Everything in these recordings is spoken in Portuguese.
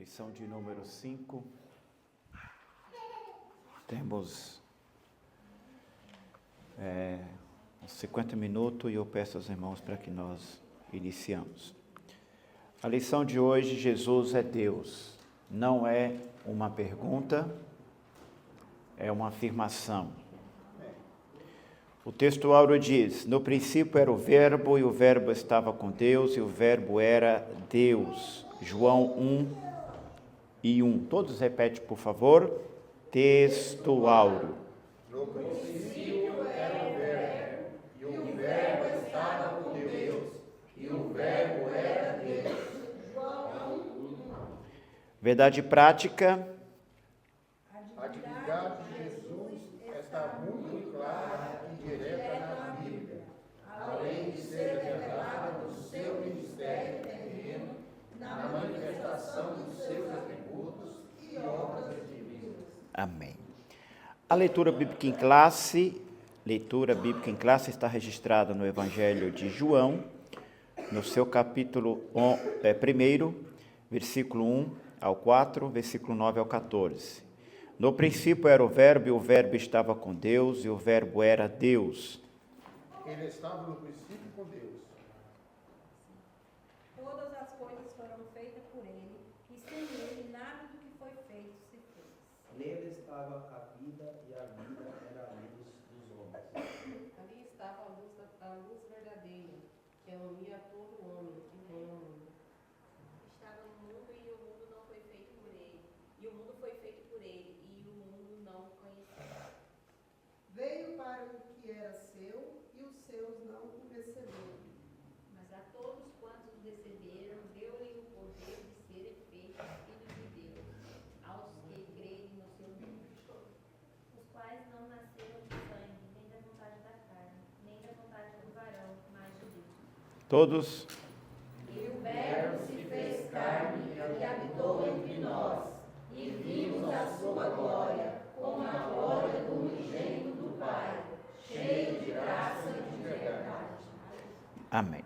Lição de número 5. Temos 50 minutos e eu peço aos irmãos para que nós iniciamos. A lição de hoje, Jesus é Deus. Não é uma pergunta, é uma afirmação. O texto áureo diz: no princípio era o verbo, e o verbo estava com Deus, e o verbo era Deus. João 1:1. Todos repetem, por favor. Texto áureo. No princípio era o verbo, e o verbo estava com Deus, e o verbo era Deus. João 1:1. Verdade prática. A divindade de Jesus está muito clara e direta na Bíblia, além de ser revelada no seu ministério terreno, na manifestação dos seus atributos e obras divinas. Amém. A leitura bíblica em classe está registrada no Evangelho de João, no seu capítulo 1, versículo 1 ao 4, versículo 9 ao 14. No princípio era o verbo, e o verbo estava com Deus, e o verbo era Deus. Ele estava no princípio com Deus. Todas as coisas foram feitas por ele, e sem ele nada do que foi feito se fez. Nele estava a vida, e a vida era a luz dos homens. Ali estava a luz verdadeira, que unia todo homem que vem ao mundo. Estava no mundo, e o mundo não foi feito por ele. E o mundo foi feito por ele, e o mundo não o conheceu. Veio para o que era seu, e os seus não o receberam. Mas a todos quantos o receberam, deu-lhe o poder de serem feitos filhos de Deus, aos que creem no seu nome. Os quais não nasceram de sangue, nem da vontade da carne, nem da vontade do varão, mas de Deus. Todos. E o Verbo se fez carne e habitou entre nós, e vimos a sua glória, como a glória do unigênito do Pai, cheio de graça e de verdade. Amém.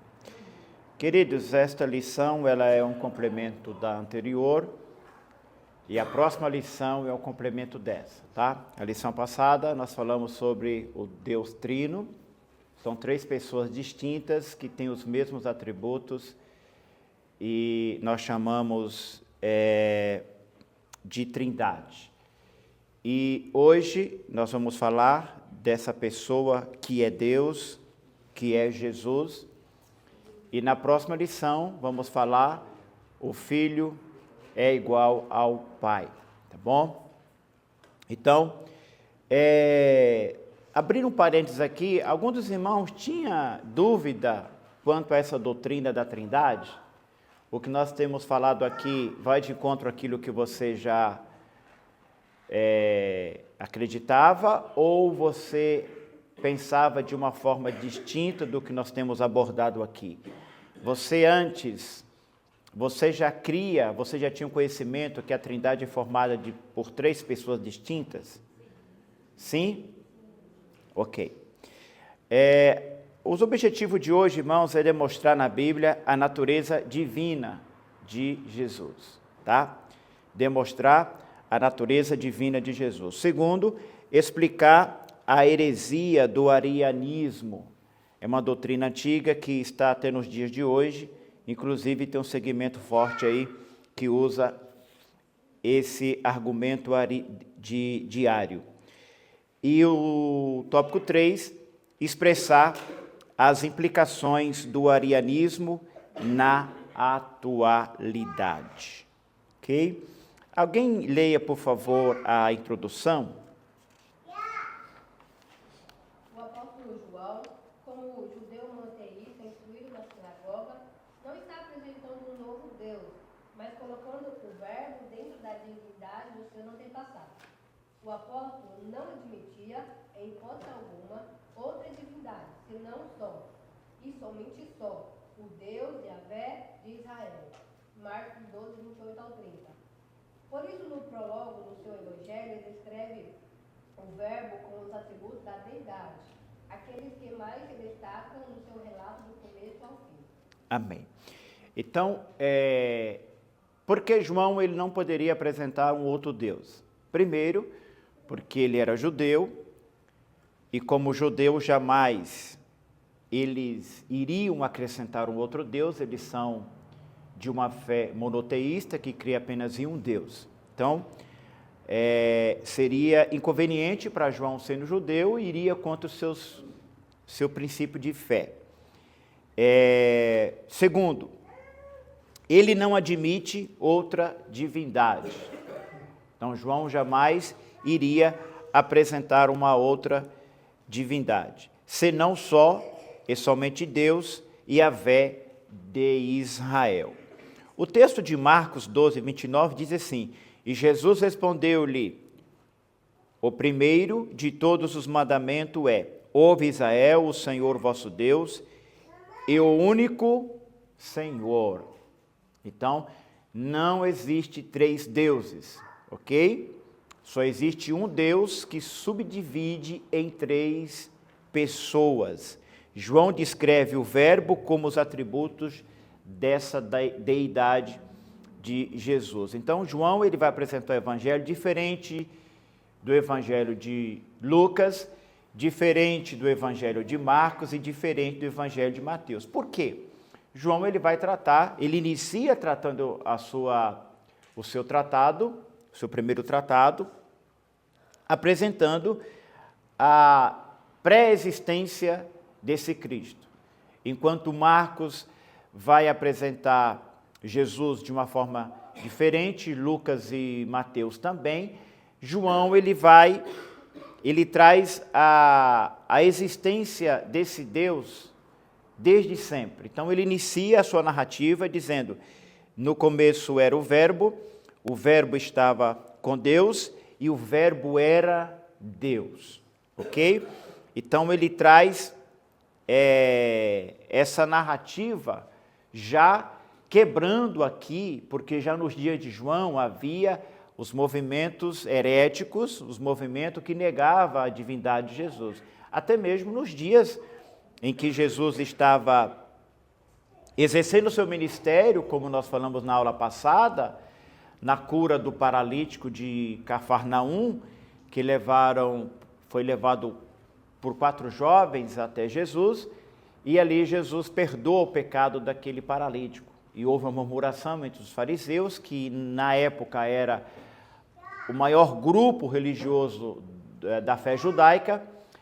Queridos, esta lição ela é um complemento da anterior, e a próxima lição é um complemento dessa, tá? A lição passada nós falamos sobre o Deus Trino. São três pessoas distintas que têm os mesmos atributos e nós chamamos de Trindade. E hoje nós vamos falar dessa pessoa que é Deus, que é Jesus. E na próxima lição vamos falar o Filho é igual ao Pai, tá bom? Então, abrindo um parênteses aqui, alguns dos irmãos tinham dúvida quanto a essa doutrina da Trindade? O que nós temos falado aqui vai de encontro àquilo que você já acreditava, ou você pensava de uma forma distinta do que nós temos abordado aqui? Você já tinha um conhecimento que a Trindade é formada por três pessoas distintas? Sim? Ok. Os objetivos de hoje, irmãos, é demonstrar na Bíblia a natureza divina de Jesus, tá? Demonstrar a natureza divina de Jesus. Segundo, explicar a heresia do arianismo. É uma doutrina antiga que está até nos dias de hoje, inclusive tem um segmento forte aí que usa esse argumento diário. E o tópico 3, expressar as implicações do arianismo na atualidade. Ok? Alguém leia, por favor, a introdução? O apóstolo João, como judeu monoteísta instruído na sinagoga, não está apresentando um novo Deus, mas colocando o verbo dentro da divindade do seu antepassado. O apóstolo não admitia, em hipótese alguma, outra divindade, senão só, e somente só, o Deus Yahvé de Israel. Marcos 12, 28 ao 30. Por isso, no prólogo do seu evangelho, ele descreve o verbo com os atributos da deidade, aqueles que mais se destacam no seu relato do começo ao fim. Amém. Então, Por que João ele não poderia apresentar um outro Deus? Primeiro, porque ele era judeu, e como judeu jamais eles iriam acrescentar um outro Deus, eles são de uma fé monoteísta que crê apenas em um Deus. Então, seria inconveniente para João sendo judeu e iria contra o seu princípio de fé. Segundo, ele não admite outra divindade. Então, João jamais iria apresentar uma outra divindade, senão só e somente Deus e Yahvé de Israel. O texto de Marcos 12, 29 diz assim: e Jesus respondeu-lhe, o primeiro de todos os mandamentos é: ouve Israel, o Senhor vosso Deus, e o único Senhor. Então, não existe três deuses, ok? Só existe um Deus que subdivide em três pessoas. João descreve o Verbo como os atributos dessa deidade de Jesus. Então, João ele vai apresentar o Evangelho diferente do Evangelho de Lucas, diferente do Evangelho de Marcos e diferente do Evangelho de Mateus. Por quê? João ele inicia tratando o seu primeiro tratado, apresentando a pré-existência desse Cristo. Enquanto Marcos vai apresentar Jesus de uma forma diferente, Lucas e Mateus também, João ele traz a existência desse Deus desde sempre. Então ele inicia a sua narrativa dizendo: no começo era o Verbo estava com Deus e o Verbo era Deus. Ok? Então ele traz essa narrativa já quebrando aqui, porque já nos dias de João havia os movimentos heréticos, os movimentos que negavam a divindade de Jesus. Até mesmo nos dias em que Jesus estava exercendo o seu ministério, como nós falamos na aula passada, na cura do paralítico de Cafarnaum, que foi levado por 4 jovens até Jesus, e ali Jesus perdoa o pecado daquele paralítico. E houve uma murmuração entre os fariseus, que na época era o maior grupo religioso da fé judaica,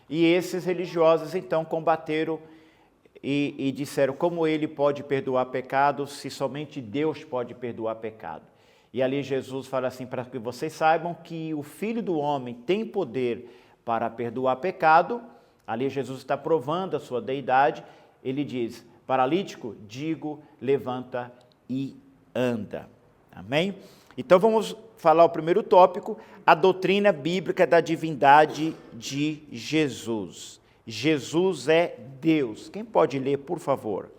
e esses religiosos então combateram e disseram: como ele pode perdoar pecado se somente Deus pode perdoar pecado? E ali Jesus fala assim: para que vocês saibam que o Filho do Homem tem poder para perdoar pecado. Ali Jesus está provando a sua deidade. Ele diz: paralítico, digo, levanta e anda. Amém? Então vamos falar o primeiro tópico, a doutrina bíblica da divindade de Jesus. Jesus é Deus. Quem pode ler, por favor?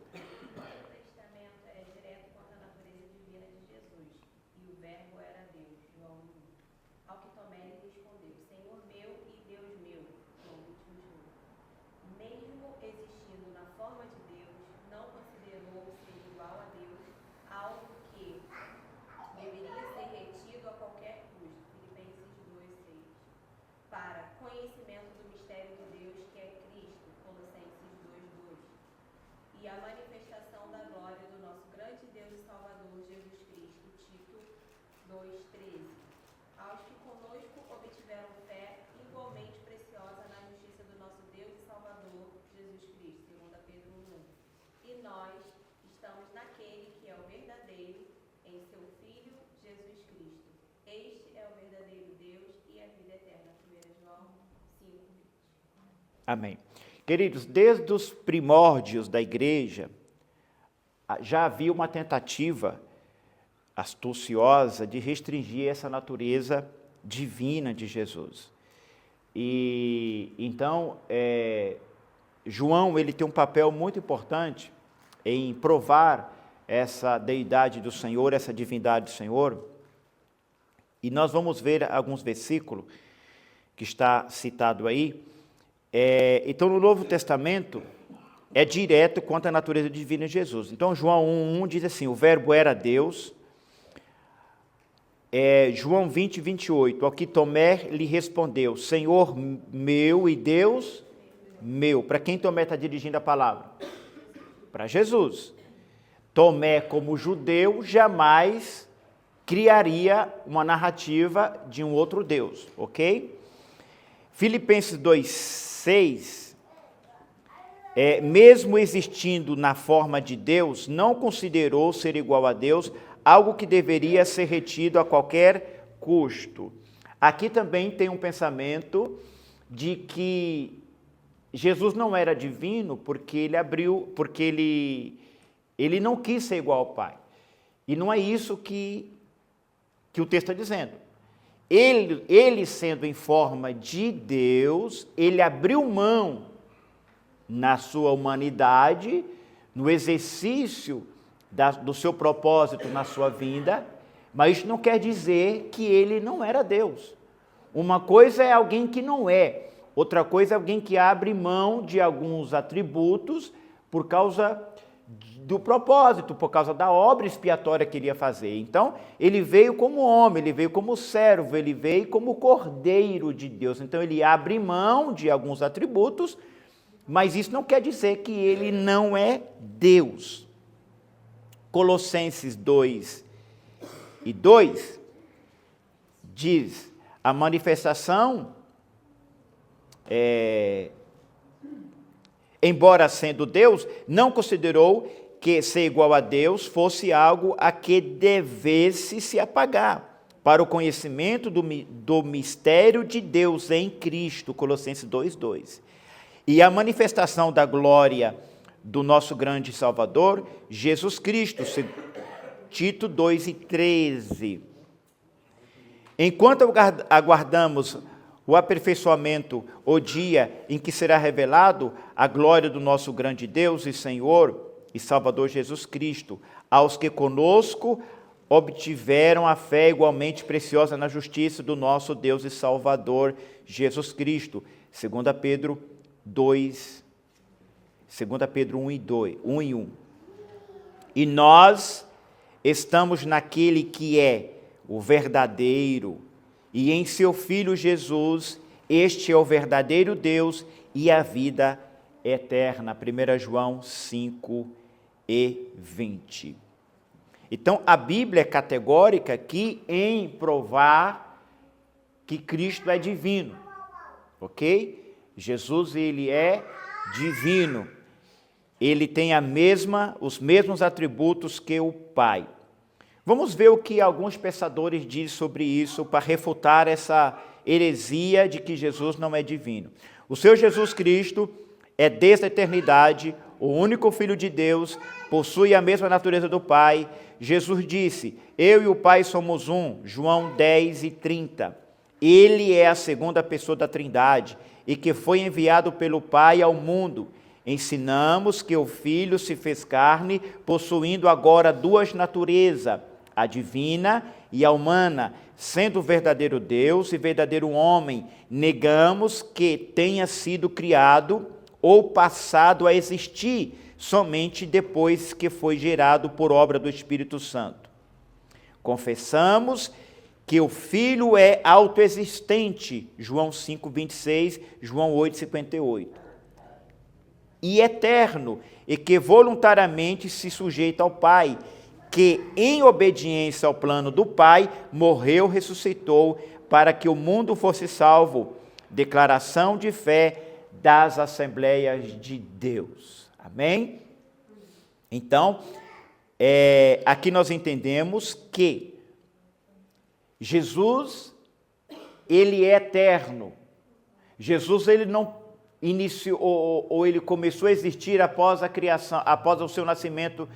Testamento é direto quanto à natureza divina de Jesus, e o Verbo era Deus, João 1. Ao que Tomé lhe respondeu: Senhor meu e Deus meu, João 21. Mesmo existindo na forma de Deus, não considerou ser igual a Deus algo que deveria ser retido a qualquer custo, Filipenses 2:6. Para conhecimento do mistério de Deus que é Cristo, Colossenses 2:2. E a manifestação da glória do nosso grande Deus e Salvador, Jesus Cristo, Tito 2:13. Aos que conosco obtiveram fé igualmente preciosa na justiça do nosso Deus e Salvador, Jesus Cristo, 2 Pedro 1. E nós estamos naquele que é o verdadeiro, em seu Filho, Jesus Cristo. Este é o verdadeiro Deus e a vida eterna. 1 João 5:20. Amém. Queridos, desde os primórdios da igreja, já havia uma tentativa astuciosa de restringir essa natureza divina de Jesus. E então, João ele tem um papel muito importante em provar essa deidade do Senhor, essa divindade do Senhor. E nós vamos ver alguns versículos que está citado aí. Então, no Novo Testamento, é direto quanto à natureza divina de Jesus. Então, João 1:1 diz assim: o Verbo era Deus, João 20, 28. Ao que Tomé lhe respondeu: Senhor meu e Deus meu. Para quem Tomé está dirigindo a palavra? Para Jesus. Tomé, como judeu, jamais criaria uma narrativa de um outro Deus, ok? Filipenses 2,6, mesmo existindo na forma de Deus, não considerou ser igual a Deus algo que deveria ser retido a qualquer custo. Aqui também tem um pensamento de que Jesus não era divino porque ele não quis ser igual ao Pai. E não é isso que o texto está dizendo. Ele sendo em forma de Deus, ele abriu mão na sua humanidade, no exercício do seu propósito na sua vinda, mas isso não quer dizer que ele não era Deus. Uma coisa é alguém que não é, outra coisa é alguém que abre mão de alguns atributos por causa do propósito, por causa da obra expiatória que ele ia fazer. Então, ele veio como homem, ele veio como servo, ele veio como cordeiro de Deus. Então, ele abre mão de alguns atributos, mas isso não quer dizer que ele não é Deus. Colossenses 2:2 diz: a manifestação, embora sendo Deus, não considerou que ser igual a Deus fosse algo a que devesse se apagar, para o conhecimento do mistério de Deus em Cristo, Colossenses 2:2. E a manifestação da glória do nosso grande Salvador, Jesus Cristo, Tito 2:13. Enquanto aguardamos o aperfeiçoamento, o dia em que será revelado a glória do nosso grande Deus e Senhor e Salvador Jesus Cristo, aos que conosco obtiveram a fé igualmente preciosa na justiça do nosso Deus e Salvador Jesus Cristo. 2 Pedro 1:1. E nós estamos naquele que é o verdadeiro, e em seu Filho Jesus, este é o verdadeiro Deus e a vida eterna. 1 João 5:20. Então, a Bíblia é categórica aqui em provar que Cristo é divino, ok? Jesus, ele é divino. Ele tem os mesmos atributos que o Pai. Vamos ver o que alguns pensadores dizem sobre isso para refutar essa heresia de que Jesus não é divino. O Senhor Jesus Cristo é desde a eternidade o único Filho de Deus, possui a mesma natureza do Pai. Jesus disse: eu e o Pai somos um, João 10:30. Ele é a segunda pessoa da Trindade e que foi enviado pelo Pai ao mundo. Ensinamos que o Filho se fez carne, possuindo agora duas naturezas, a divina e a humana, sendo verdadeiro Deus e verdadeiro homem. Negamos que tenha sido criado ou passado a existir somente depois que foi gerado por obra do Espírito Santo. Confessamos que o Filho é autoexistente, João 5:26, João 8:58. E eterno, e que voluntariamente se sujeita ao Pai, que em obediência ao plano do Pai, morreu, ressuscitou, para que o mundo fosse salvo. Declaração de fé das Assembleias de Deus. Amém? Então, aqui nós entendemos que Jesus, ele é eterno. Jesus, ele não iniciou, ou ele começou a existir após a criação, após o seu nascimento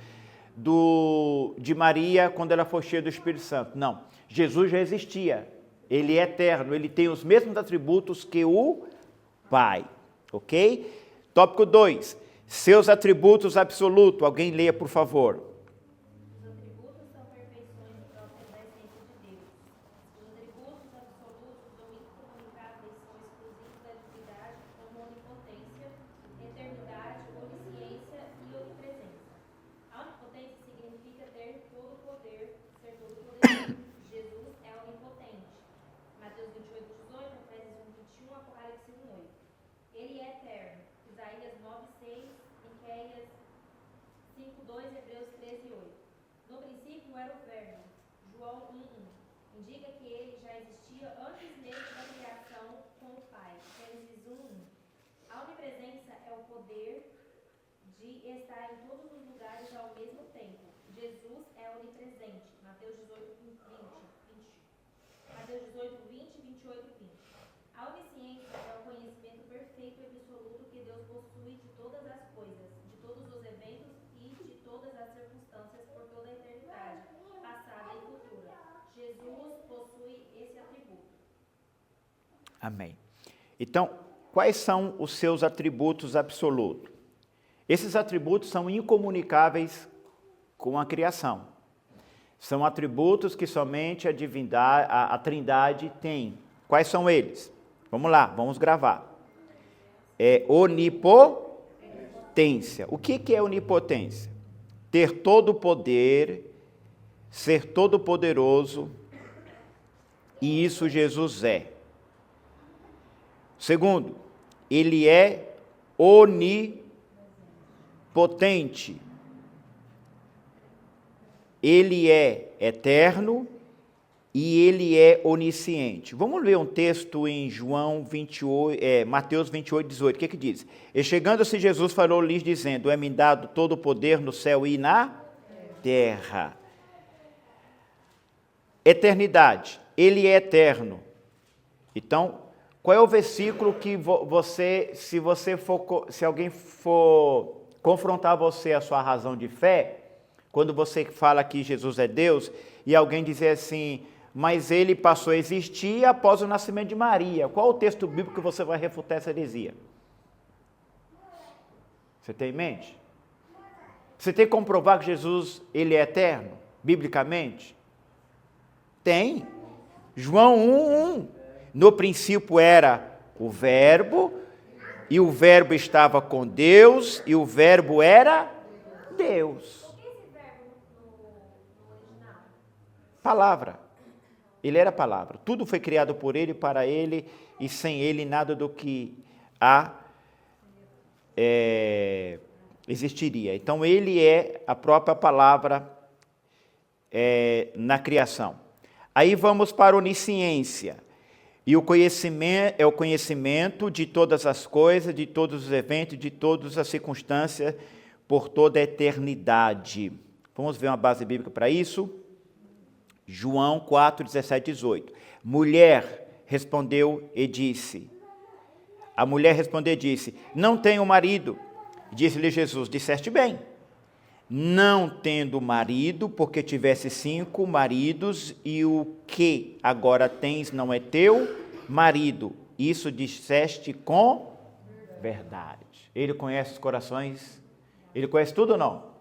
de Maria, quando ela foi cheia do Espírito Santo. Não, Jesus já existia. Ele é eterno, ele tem os mesmos atributos que o Pai. Ok? Tópico 2. Seus atributos absolutos. Alguém leia, por favor. Os atributos são perfeições próprias da essência de Deus. Os atributos absolutos ou incomunicáveis são exclusivos da divindade, como onipotência, eternidade, onisciência e onipresença. A onipotência significa ter todo o poder, ser todo poderoso. Jesus é 18. No princípio era o Verbo, João 1:1. Indica que ele já existia antes mesmo da criação com o Pai, Gênesis 1:1. A onipresença é o poder de estar em todos os lugares ao mesmo tempo. Jesus é onipresente, Mateus 18:20. Mateus 18:20, 28, 20. A onisciência é o conhecimento perfeito e absoluto que Deus possui de todas as coisas, de todos os eventos e de todas as circunstâncias por toda a eternidade, passada e futura. Jesus possui esse atributo. Amém. Então, quais são os seus atributos absolutos? Esses atributos são incomunicáveis com a criação. São atributos que somente a divindade, a Trindade tem. Quais são eles? Vamos lá, vamos gravar. É onipotência. O que é onipotência? Ter todo o poder, ser todo poderoso, e isso Jesus é. Segundo, ele é onipotente. Ele é eterno e ele é onisciente. Vamos ler um texto em Mateus 28, 18. O que diz? E chegando-se Jesus falou-lhes dizendo, é-me dado todo o poder no céu e na terra. Eternidade. Ele é eterno. Então, qual é o versículo que se alguém for confrontar você a sua razão de fé, quando você fala que Jesus é Deus, e alguém dizer assim, mas ele passou a existir após o nascimento de Maria. Qual o texto bíblico que você vai refutar essa heresia? Você tem em mente? Você tem que comprovar que Jesus ele é eterno, biblicamente? Tem. João 1:1. No princípio era o Verbo, e o Verbo estava com Deus, e o Verbo era Deus. O que é esse verbo no original? Palavra. Ele era palavra. Tudo foi criado por ele, para ele, e sem ele nada do que há existiria. Então ele é a própria palavra na criação. Aí vamos para a onisciência. E o conhecimento é o conhecimento de todas as coisas, de todos os eventos, de todas as circunstâncias, por toda a eternidade. Vamos ver uma base bíblica para isso? João 4, 17, 18. Mulher respondeu e disse, a mulher respondeu e disse, não tenho marido. Disse-lhe Jesus, disseste bem, não tendo marido, porque tivesse 5 maridos, e o que agora tens não é teu marido. Isso disseste com verdade. Ele conhece os corações, ele conhece tudo ou não?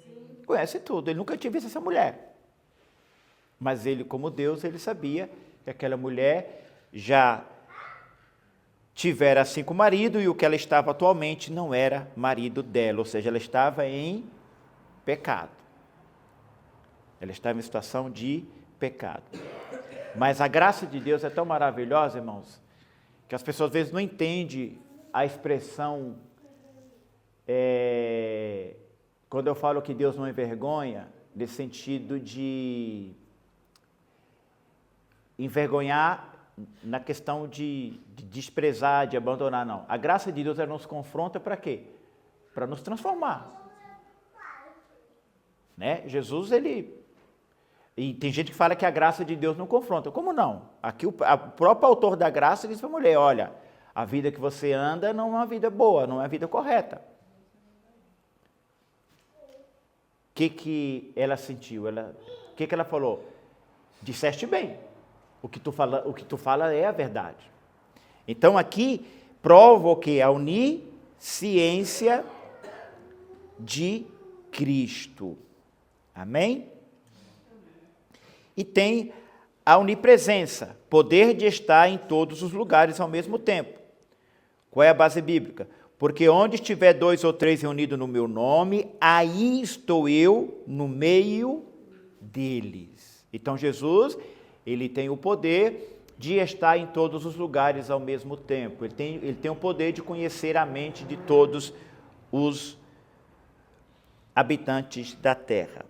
Sim. Conhece tudo, ele nunca tinha visto essa mulher. Mas ele, como Deus, ele sabia que aquela mulher já tivera 5 maridos, e o que ela estava atualmente não era marido dela, ou seja, ela estava em pecado. Ela estava em situação de pecado. Mas a graça de Deus é tão maravilhosa, irmãos, que as pessoas às vezes não entendem a expressão, quando eu falo que Deus não envergonha, nesse sentido de envergonhar na questão de desprezar, de abandonar, não. A graça de Deus, ela nos confronta para quê? Para nos transformar. Né? Jesus, ele... E tem gente que fala que a graça de Deus não confronta. Como não? Aqui o próprio autor da graça diz para a mulher, olha, a vida que você anda não é uma vida boa, não é uma vida correta. O que ela sentiu? O que ela falou? Disseste bem. O que tu fala é a verdade. Então aqui prova o que? A onisciência de Cristo. Amém? E tem a onipresença, poder de estar em todos os lugares ao mesmo tempo. Qual é a base bíblica? Porque onde estiver 2 ou 3 reunidos no meu nome, aí estou eu no meio deles. Então Jesus, ele tem o poder de estar em todos os lugares ao mesmo tempo. Ele tem o poder de conhecer a mente de todos os habitantes da terra.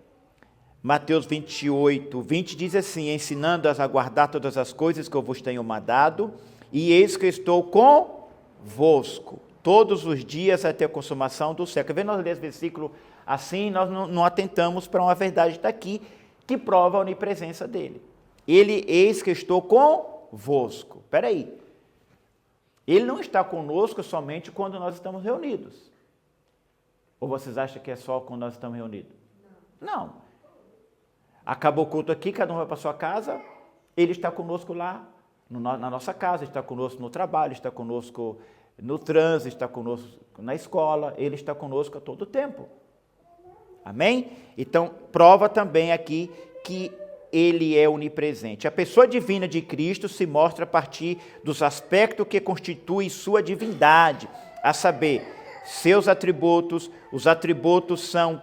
Mateus 28, 20 diz assim: ensinando-as a guardar todas as coisas que eu vos tenho mandado, e eis que estou convosco todos os dias até a consumação do século. Quer ver, nós lemos esse versículo assim, nós não atentamos para uma verdade daqui, que prova a onipresença dele. Ele, eis que estou convosco. Espera aí. Ele não está conosco somente quando nós estamos reunidos. Ou vocês acham que é só quando nós estamos reunidos? Não. Acabou o culto aqui, cada um vai para a sua casa, ele está conosco lá, na nossa casa, está conosco no trabalho, está conosco no trânsito, está conosco na escola, ele está conosco a todo tempo. Amém? Então, prova também aqui que ele é onipresente. A pessoa divina de Cristo se mostra a partir dos aspectos que constituem sua divindade, a saber, seus atributos. Os atributos são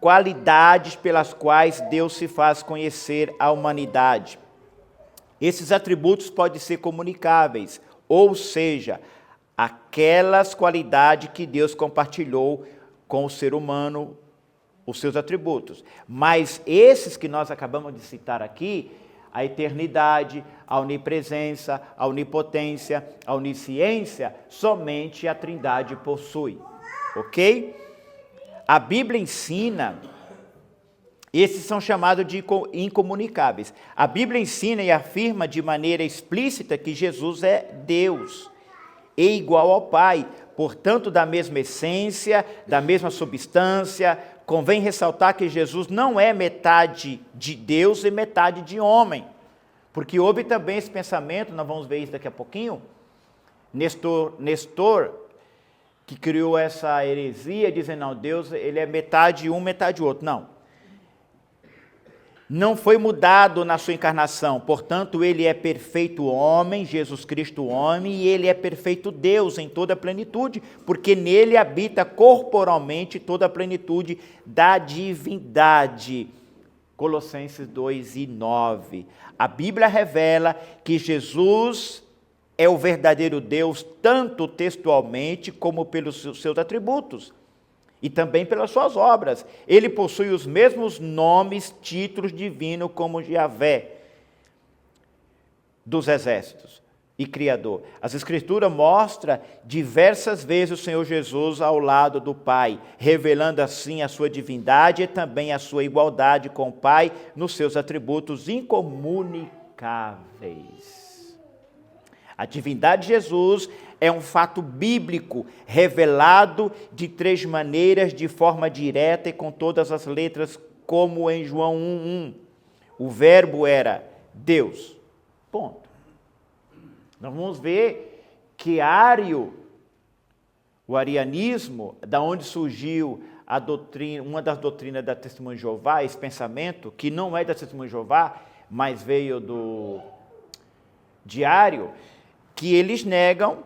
qualidades pelas quais Deus se faz conhecer à humanidade. Esses atributos podem ser comunicáveis, ou seja, aquelas qualidades que Deus compartilhou com o ser humano, os seus atributos. Mas esses que nós acabamos de citar aqui, a eternidade, a onipresença, a onipotência, a onisciência, somente a Trindade possui. Ok? A Bíblia ensina, esses são chamados de incomunicáveis. A Bíblia ensina e afirma de maneira explícita que Jesus é Deus e igual ao Pai, portanto, da mesma essência, da mesma substância. Convém ressaltar que Jesus não é metade de Deus e metade de homem, porque houve também esse pensamento, nós vamos ver isso daqui a pouquinho, Nestor, que criou essa heresia, dizendo, não, Deus ele é metade um, metade outro. Não foi mudado na sua encarnação, portanto, ele é perfeito homem, Jesus Cristo homem, e ele é perfeito Deus em toda a plenitude, porque nele habita corporalmente toda a plenitude da divindade. Colossenses 2:9. A Bíblia revela que Jesus é o verdadeiro Deus, tanto textualmente como pelos seus atributos. E também pelas suas obras. Ele possui os mesmos nomes, títulos divinos como Javé, dos exércitos e Criador. As Escrituras mostram diversas vezes o Senhor Jesus ao lado do Pai, revelando assim a sua divindade e também a sua igualdade com o Pai nos seus atributos incomunicáveis. A divindade de Jesus é um fato bíblico, revelado de três maneiras, de forma direta e com todas as letras, como em João 1:1. O verbo era Deus. Ponto. Nós vamos ver que o arianismo, da onde surgiu a doutrina, uma das doutrinas da Testemunha de Jeová, esse pensamento, que não é da Testemunha de Jeová, mas veio do Diário, que eles negam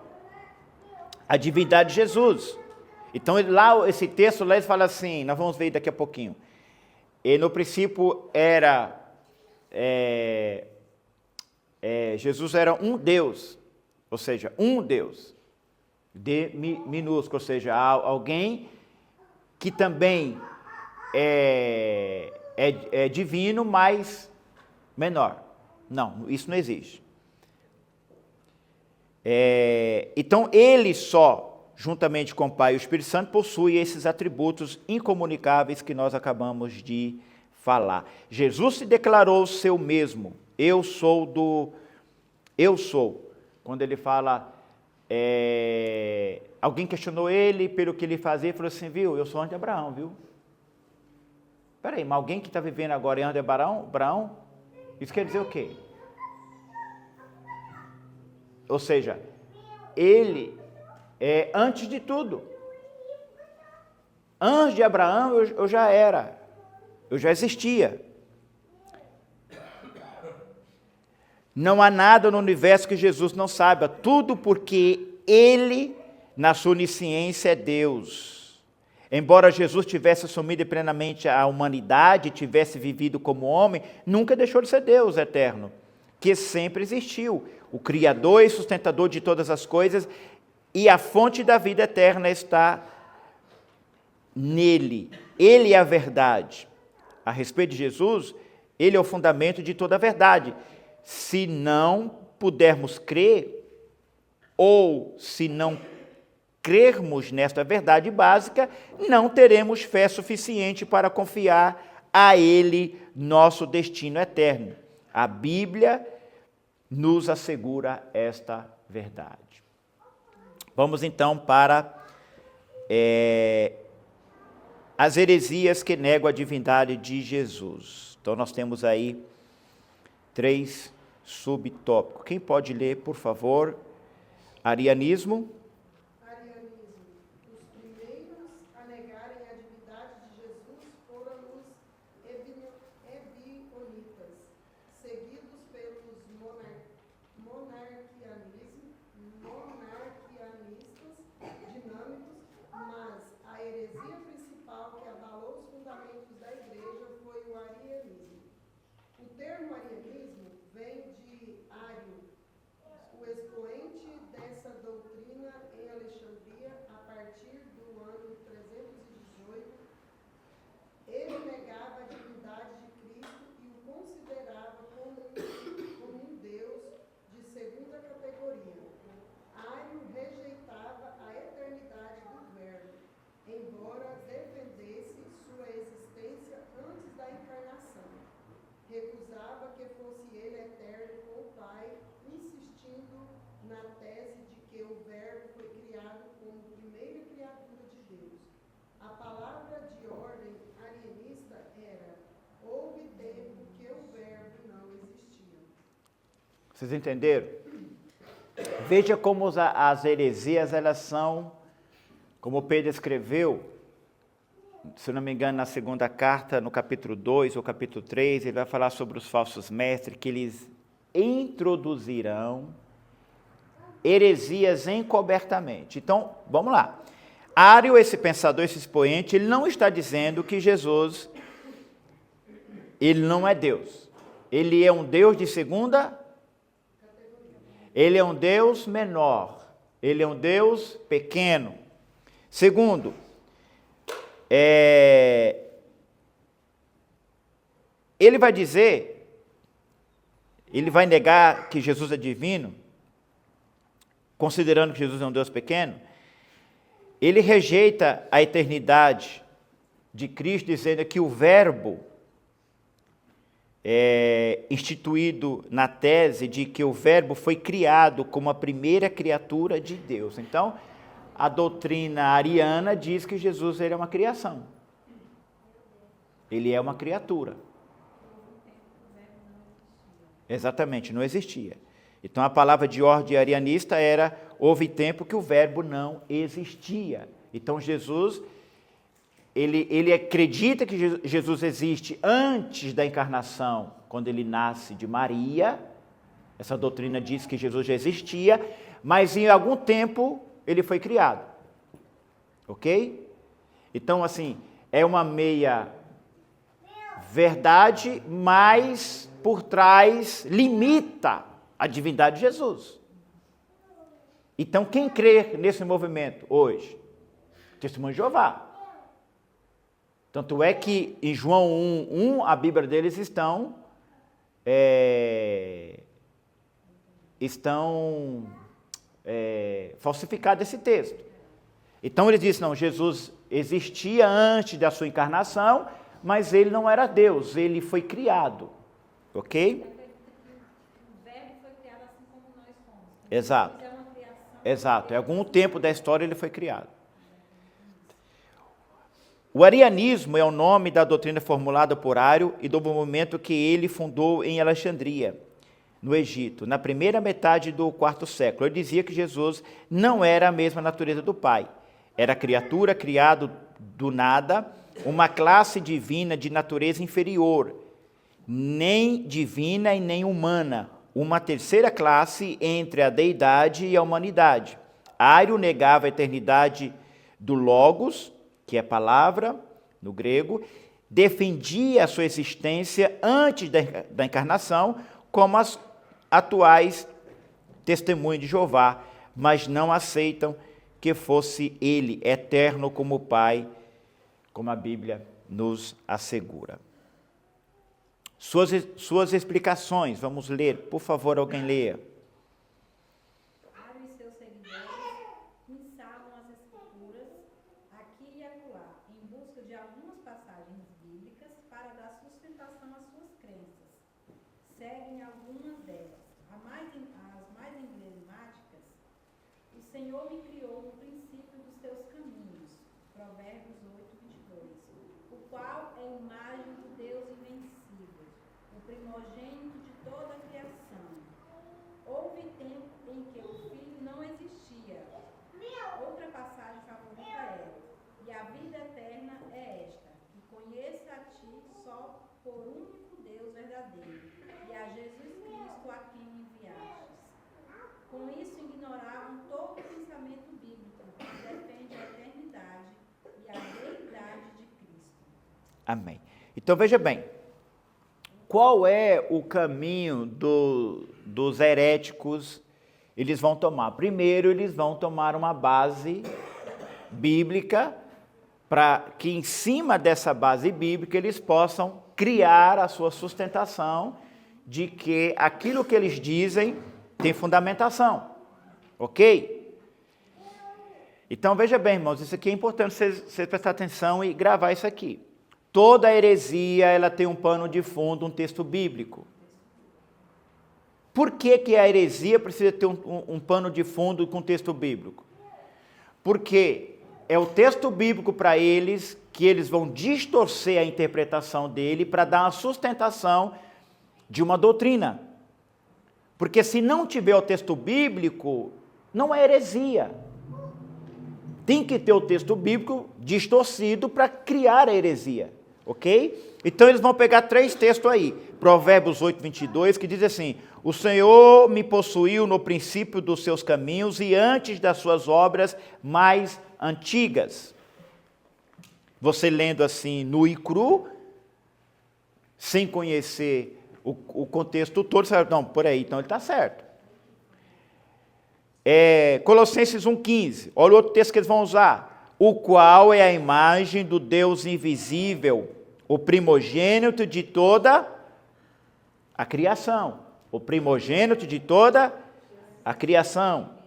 a divindade de Jesus. Então, lá, esse texto lá, eles falam assim, nós vamos ver daqui a pouquinho. E no princípio Jesus era um Deus, ou seja, um Deus, D minúsculo, ou seja, alguém que também é divino, mas menor. Não, isso não existe. Então, ele só, juntamente com o Pai e o Espírito Santo, possui esses atributos incomunicáveis que nós acabamos de falar. Jesus se declarou seu mesmo. Eu sou. Quando ele fala, alguém questionou ele pelo que ele fazia, ele falou assim, viu, eu sou antes de Abraão, viu? Espera aí, mas alguém que está vivendo agora é antes de Abraão? Isso quer dizer o quê? Ou seja, ele é antes de tudo. Antes de Abraão eu já era, eu já existia. Não há nada no universo que Jesus não saiba, tudo porque ele, na sua onisciência, é Deus. Embora Jesus tivesse assumido plenamente a humanidade, tivesse vivido como homem, nunca deixou de ser Deus eterno, que sempre existiu. O Criador e sustentador de todas as coisas, e a fonte da vida eterna está nele. Ele é a verdade. A respeito de Jesus, ele é o fundamento de toda a verdade. Se não pudermos crer, ou se não crermos nesta verdade básica, não teremos fé suficiente para confiar a ele nosso destino eterno. A Bíblia nos assegura esta verdade. Vamos então para as heresias que negam a divindade de Jesus. Então nós temos aí 3 subtópicos. Quem pode ler, por favor? Arianismo. Arianismo. Os primeiros a negarem a divindade de Jesus foram os ebionitas, seguidos pelos monarquianistas dinâmicos, mas a heresia principal que abalou os fundamentos da igreja foi o arianismo. O termo arianismo vem de Ário, o expoente dessa doutrina em Alexandria a partir do ano 318. Ele negava a divindade de Cristo e o considerava como um Deus de segunda categoria. Ário rejeitava a eternidade do Verbo, embora defendesse sua existência antes da encarnação. Recusava que fosse ele eterno com o Pai, insistindo na tese de que o Verbo foi criado como primeira criatura de Deus. A palavra de ordem arianista era: houve tempo que o Verbo não existia. Vocês entenderam? Veja como as heresias, elas são, como Pedro escreveu, se não me engano, na segunda carta, no capítulo 2 ou capítulo 3, ele vai falar sobre os falsos mestres, que eles introduzirão heresias encobertamente. Então, vamos lá. Ário, esse pensador, esse expoente, ele não está dizendo que Jesus, ele não é Deus. Ele é um Deus de segunda, ele é um Deus menor, ele é um Deus pequeno. Segundo, ele vai dizer, ele vai negar que Jesus é divino, considerando que Jesus é um Deus pequeno. Ele rejeita a eternidade de Cristo, dizendo que o Verbo instituído na tese de que o Verbo foi criado como a primeira criatura de Deus. Então, a doutrina ariana diz que Jesus ele é uma criação. Ele é uma criatura. Exatamente, não existia. Então, a palavra de ordem arianista era: houve tempo que o Verbo não existia. Então, Jesus, ele acredita que Jesus existe antes da encarnação, quando ele nasce de Maria. Essa doutrina diz que Jesus já existia, mas em algum tempo ele foi criado. Ok? Então, assim, é uma meia verdade, mas por trás limita a divindade de Jesus. Então, quem crê nesse movimento hoje? Testemunho de Jeová. Tanto é que em João 1:1, a Bíblia deles estão falsificado esse texto. Então ele diz: não, Jesus existia antes da sua encarnação, mas ele não era Deus, ele foi criado. Ok? O Verbo foi criado assim como nós somos. Exato. É uma criação. Exato. Em algum tempo da história ele foi criado. O arianismo é o nome da doutrina formulada por Ário e do movimento que ele fundou em Alexandria, no Egito, na primeira metade do quarto século. Ele dizia que Jesus não era a mesma natureza do Pai. Era criatura, criado do nada, uma classe divina de natureza inferior, nem divina e nem humana, uma terceira classe entre a deidade e a humanidade. Ário negava a eternidade do Logos, que é palavra, no grego, defendia a sua existência antes da encarnação, como as atuais testemunhas de Jeová, mas não aceitam que fosse ele eterno como o Pai como a Bíblia nos assegura. Suas explicações, vamos ler, por favor, alguém leia. Ario e seus seguidores pensavam as escrituras aqui e acolá, em busca de algumas passagens bíblicas para dar sustentação às suas crenças. Seguem algumas delas. As mais emblemáticas, o Senhor me criou no princípio dos teus caminhos, Provérbios 8:22, o qual é a imagem do Deus invencível, o primogênito de toda a criação. Houve tempo em que o filho não existia. Outra passagem favorita é: e a vida eterna é esta, que conheça a ti só por único Deus verdadeiro, e a Jesus Cristo a quem me enviastes. Com isso ignoravam todo o pensamento bíblico que defende a eternidade e a deidade de Cristo. Amém. Então veja bem, qual é o caminho dos heréticos? Eles vão tomar, primeiro eles vão tomar uma base bíblica, para que em cima dessa base bíblica eles possam criar a sua sustentação de que aquilo que eles dizem tem fundamentação, ok? Então veja bem, irmãos, isso aqui é importante vocês prestarem atenção e gravar isso aqui. Toda heresia, ela tem um pano de fundo, um texto bíblico. Por que a heresia precisa ter um pano de fundo com texto bíblico? Porque é o texto bíblico para eles que eles vão distorcer a interpretação dele para dar uma sustentação de uma doutrina. Porque se não tiver o texto bíblico, não é heresia. Tem que ter o texto bíblico distorcido para criar a heresia, ok? Então eles vão pegar 3 textos aí. Provérbios 8:22, que diz assim: o Senhor me possuiu no princípio dos seus caminhos e antes das suas obras mais antigas. Você lendo assim, nu e cru, sem conhecer o contexto todo, você fala, não, por aí, então ele está certo. Colossenses 1,15, olha o outro texto que eles vão usar. O qual é a imagem do Deus invisível, o primogênito de toda a criação. O primogênito de toda a criação.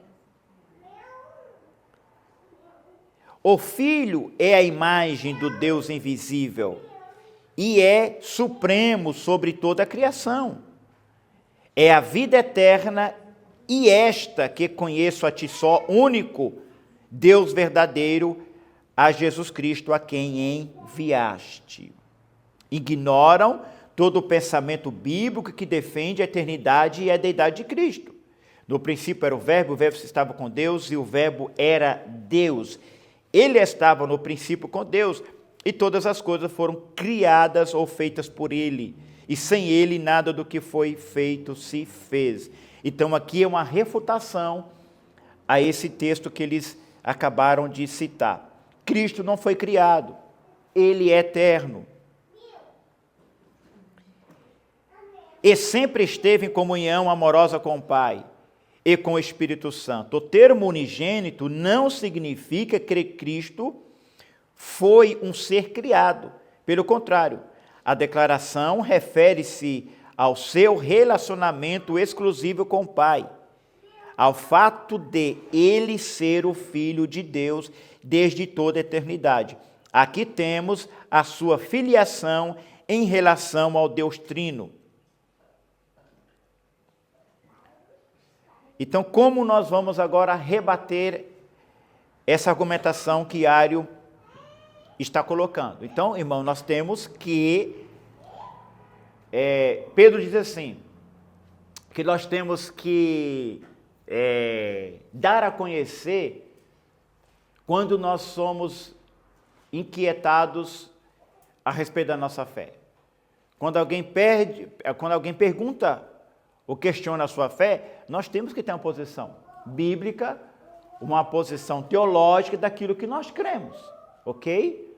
O Filho é a imagem do Deus invisível e é supremo sobre toda a criação. É a vida eterna e esta que conheço a ti só, único Deus verdadeiro, a Jesus Cristo a quem enviaste. Ignoram todo o pensamento bíblico que defende a eternidade e a deidade de Cristo. No princípio era o verbo estava com Deus e o verbo era Deus. Ele estava no princípio com Deus e todas as coisas foram criadas ou feitas por ele. E sem ele nada do que foi feito se fez. Então aqui é uma refutação a esse texto que eles acabaram de citar. Cristo não foi criado, ele é eterno. E sempre esteve em comunhão amorosa com o Pai e com o Espírito Santo. O termo unigênito não significa que Cristo foi um ser criado. Pelo contrário, a declaração refere-se ao seu relacionamento exclusivo com o Pai, ao fato de ele ser o Filho de Deus desde toda a eternidade. Aqui temos a sua filiação em relação ao Deus Trino. Então, como nós vamos agora rebater essa argumentação que Ario está colocando? Então, irmão, nós temos que... Pedro diz assim, que nós temos que dar a conhecer quando nós somos inquietados a respeito da nossa fé. Quando alguém pergunta ou questiona a sua fé, nós temos que ter uma posição bíblica, uma posição teológica daquilo que nós cremos, ok?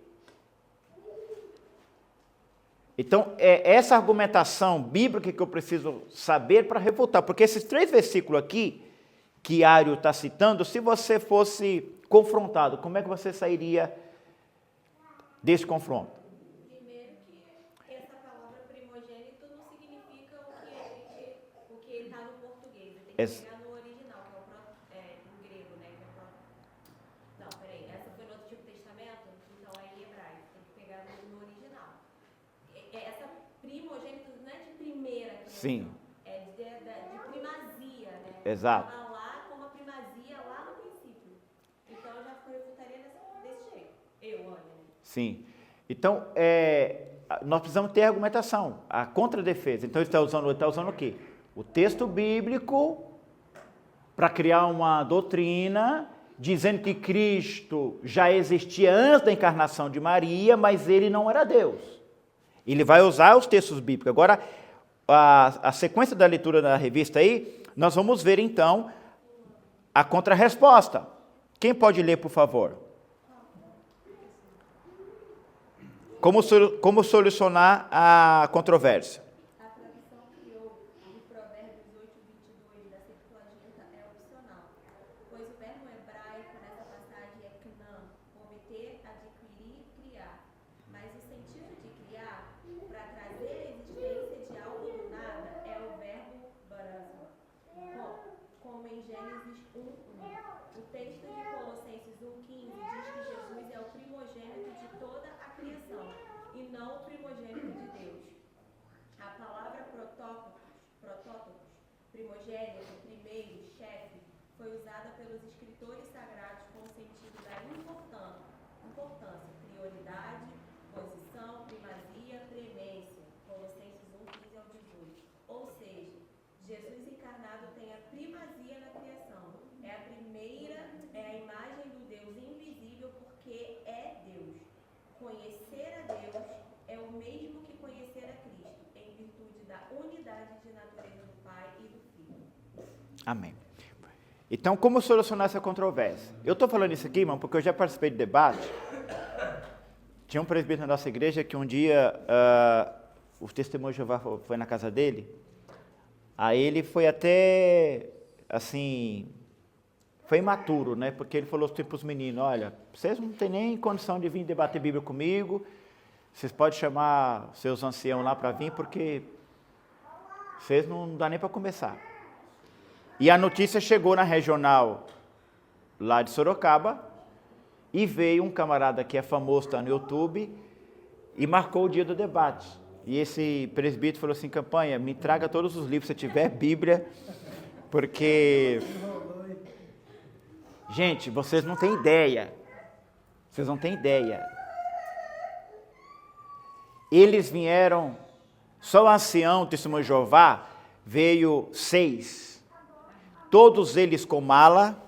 Então, é essa argumentação bíblica que eu preciso saber para refutar, porque esses 3 versículos aqui, que Ario está citando, se você fosse confrontado, como é que você sairia desse confronto? Primeiro que essa palavra primogênito não significa o que está no português. Tem que pegar no original, que é em grego, né? Não, peraí. Essa foi no Antigo Testamento? Então é em hebraico. Tem que pegar no original. Essa primogênito não é de primeira criação. Sim. É de primazia, né? Exato. Estava lá como a primazia lá no princípio. Então eu já refutaria desse jeito. Olha. Sim. Então, nós precisamos ter argumentação, a contradefesa. Então, ele está usando o quê? O texto bíblico para criar uma doutrina dizendo que Cristo já existia antes da encarnação de Maria, mas ele não era Deus. Ele vai usar os textos bíblicos. Agora, a sequência da leitura da revista aí, nós vamos ver então a contrarresposta. Quem pode ler, por favor? Como solucionar a controvérsia? A tradução criou de Provérbios 8:22 da Septuaginta é opcional, pois o verbo hebraico nessa passagem é knan, obter, adquirir, criar. Mas o sentido de criar, para trazer a existência de algo do nada, é o verbo barasma, como em Gênesis 1:1. O texto de Colossenses 1:15 diz que Jesus é o primogênito de toda a criação, e não o primogênito de Deus. A palavra protótipos, primogênito, primeiro, chefe, foi usada pelos escritores sagrados com o sentido da importância, prioridade, posição, primazia, preemência. Colossenses 1:15 ao 18. Ou seja, Jesus encarnado tem a primazia na criação. É a primeira, é a imagem do Deus invisível porque é Deus. Conhecer a Deus é o mesmo que conhecer a Cristo, em virtude da unidade de natureza do Pai e do Filho. Amém. Então, como solucionar essa controvérsia? Eu estou falando isso aqui, irmão, porque eu já participei de debate. Tinha um presbítero na nossa igreja que um dia o testemunho de Jeová foi na casa dele. Aí ele foi até, assim, foi imaturo, né? Porque ele falou para os meninos, olha, vocês não têm nem condição de vir debater Bíblia comigo, vocês podem chamar seus anciãos lá para vir, porque vocês não dá nem para começar. E a notícia chegou na regional lá de Sorocaba, e veio um camarada que é famoso, está no YouTube, e marcou o dia do debate. E esse presbítero falou assim, campanha, me traga todos os livros, se tiver Bíblia, porque... Gente, vocês não têm ideia. Vocês não têm ideia. Eles vieram, só o ancião do Testemunho de Jeová, veio 6. Todos eles com mala.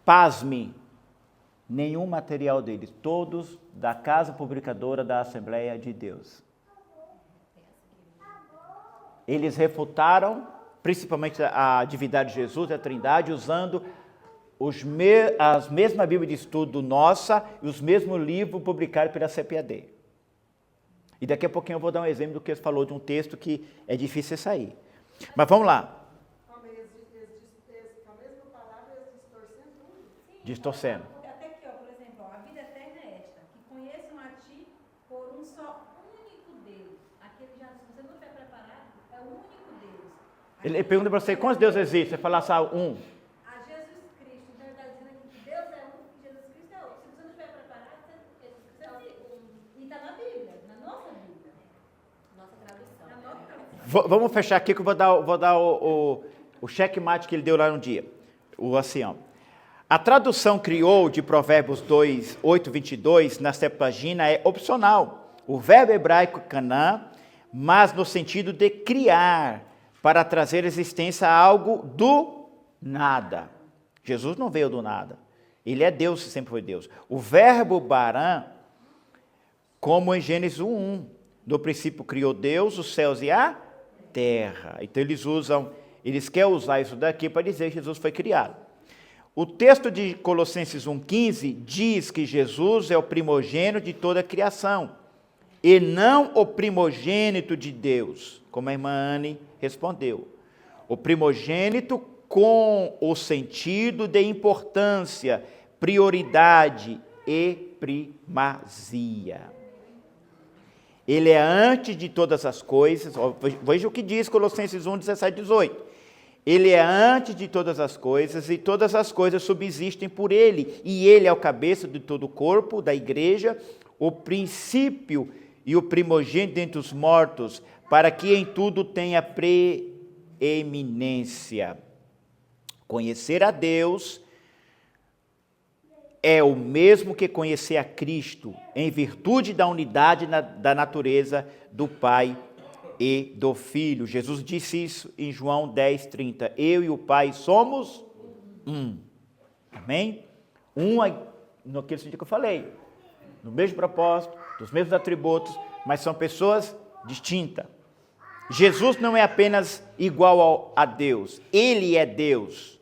Pasme, nenhum material deles. Todos da Casa Publicadora da Assembleia de Deus. Eles refutaram, principalmente a divindade de Jesus, a Trindade, usando as mesmas Bíblias de estudo nossa e os mesmos livros publicados pela CPAD. E daqui a pouquinho eu vou dar um exemplo do que ele falou de um texto que é difícil sair. Mas vamos lá. A mesma palavra é distorcendo. Distorcendo. Até aqui, ó, por exemplo, a vida eterna é esta, que conheçam a ti por um só único Deus. Aquele já, se você não estiver preparado, é o único Deus. Ele pergunta para você, quantos deuses existem? Você fala só um. A Jesus Cristo, então ele está dizendo aqui que Deus é um e Jesus Cristo é outro. Se você não estiver preparado, Jesus Cristo é outro. E está na Bíblia, na nossa Bíblia. Nossa tradução. Na nossa tradução. Vamos fechar aqui que eu vou dar o checkmate que ele deu lá no dia, o ancião. A tradução criou de Provérbios 8:22 na Septuaginta é opcional. O verbo hebraico canã, mas no sentido de criar, para trazer existência a algo do nada. Jesus não veio do nada. Ele é Deus, sempre foi Deus. O verbo barã, como em Gênesis 1:1, no princípio criou Deus os céus e a terra. Então eles querem usar isso daqui para dizer que Jesus foi criado. O texto de Colossenses 1:15 diz que Jesus é o primogênito de toda a criação, e não o primogênito de Deus, como a irmã Anne respondeu. O primogênito com o sentido de importância, prioridade e primazia. Ele é antes de todas as coisas. Veja o que diz Colossenses 1, 17, 18. Ele é antes de todas as coisas, e todas as coisas subsistem por ele. E ele é o cabeça de todo o corpo, da igreja, o princípio e o primogênito dentre os mortos, para que em tudo tenha preeminência. Conhecer a Deus é o mesmo que conhecer a Cristo, em virtude da unidade da natureza do Pai e do Filho. Jesus disse isso em João 10, 30. Eu e o Pai somos um. Amém? Um naquele sentido que eu falei. No mesmo propósito, dos mesmos atributos, mas são pessoas distintas. Jesus não é apenas igual a Deus, Ele é Deus.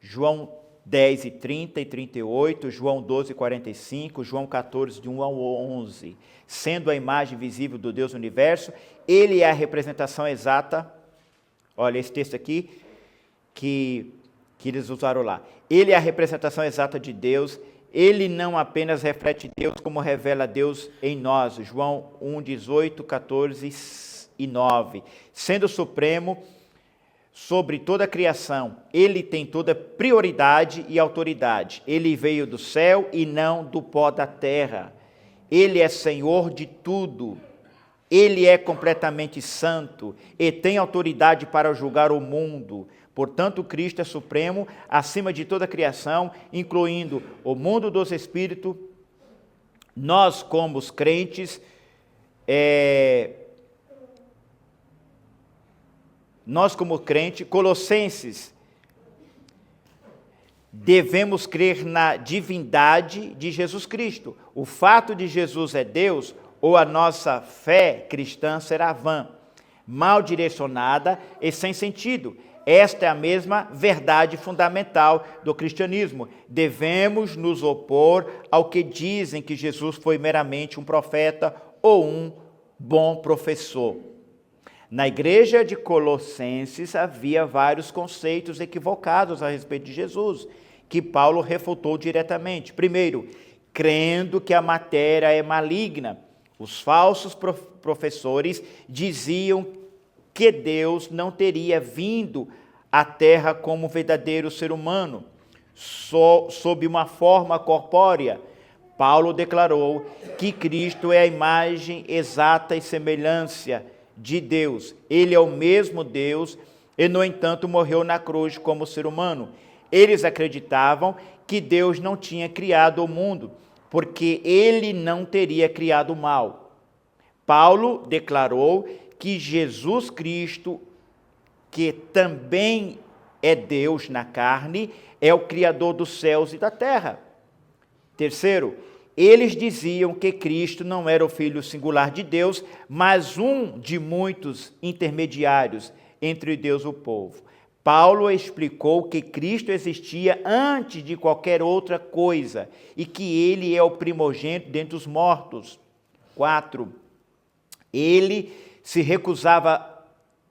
João 10 e 30 e 38, João 12 e 45, João 14 de 1 ao 11. Sendo a imagem visível do Deus do universo, Ele é a representação exata. Olha esse texto aqui que eles usaram lá. Ele é a representação exata de Deus. Ele não apenas reflete Deus, como revela Deus em nós. João 1, 18, 14 e 9. Sendo supremo sobre toda a criação, ele tem toda prioridade e autoridade. Ele veio do céu e não do pó da terra. Ele é Senhor de tudo. Ele é completamente santo e tem autoridade para julgar o mundo. Portanto, Cristo é supremo acima de toda a criação, incluindo o mundo dos espíritos. Nós, como os crentes, Colossenses, devemos crer na divindade de Jesus Cristo. O fato de Jesus é Deus, ou a nossa fé cristã será vã, mal direcionada e sem sentido. Esta é a mesma verdade fundamental do cristianismo. Devemos nos opor ao que dizem que Jesus foi meramente um profeta ou um bom professor. Na igreja de Colossenses havia vários conceitos equivocados a respeito de Jesus, que Paulo refutou diretamente. Primeiro, crendo que a matéria é maligna. Os falsos professores diziam que Deus não teria vindo à terra como verdadeiro ser humano, sob uma forma corpórea. Paulo declarou que Cristo é a imagem exata e semelhança de Deus. Ele é o mesmo Deus e, no entanto, morreu na cruz como ser humano. Eles acreditavam que Deus não tinha criado o mundo, porque ele não teria criado o mal. Paulo declarou que Jesus Cristo, que também é Deus na carne, é o Criador dos céus e da terra. Terceiro, eles diziam que Cristo não era o Filho singular de Deus, mas um de muitos intermediários entre Deus e o povo. Paulo explicou que Cristo existia antes de qualquer outra coisa e que ele é o primogênito dentre os mortos. 4. Ele se recusava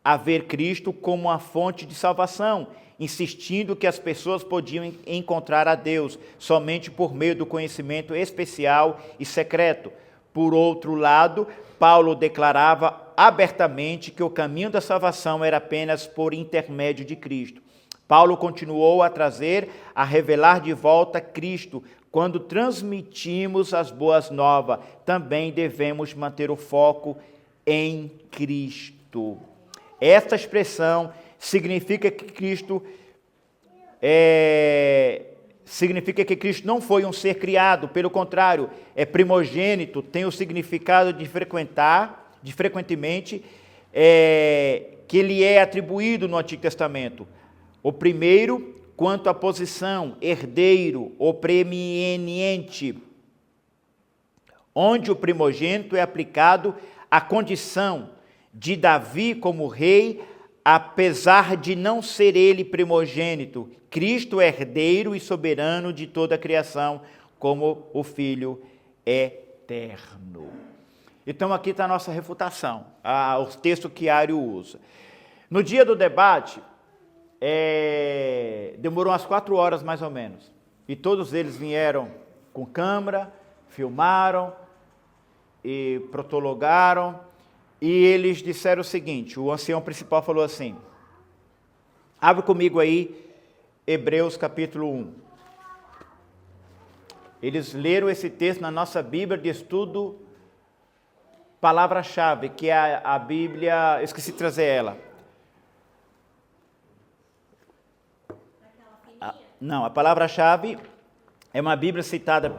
a ver Cristo como uma fonte de salvação, insistindo que as pessoas podiam encontrar a Deus somente por meio do conhecimento especial e secreto. Por outro lado, Paulo declarava abertamente que o caminho da salvação era apenas por intermédio de Cristo. Paulo continuou a trazer, a revelar de volta Cristo. Quando transmitimos as boas novas, também devemos manter o foco em Cristo. Esta expressão significa que Cristo não foi um ser criado, pelo contrário, é primogênito, tem o significado de frequentemente, que ele é atribuído no Antigo Testamento. O primeiro, quanto à posição, herdeiro ou preeminente, onde o primogênito é aplicado à condição de Davi como rei, apesar de não ser ele primogênito. Cristo é herdeiro e soberano de toda a criação, como o Filho eterno. Então aqui está a nossa refutação, o texto que Ario usa. No dia do debate, demorou umas 4 horas mais ou menos, e todos eles vieram com câmera, filmaram e protologaram, e eles disseram o seguinte, o ancião principal falou assim, abre comigo aí, Hebreus capítulo 1. Eles leram esse texto na nossa Bíblia de estudo, palavra-chave, que é a Bíblia, eu esqueci de trazer ela. Não, a palavra-chave é uma Bíblia citada,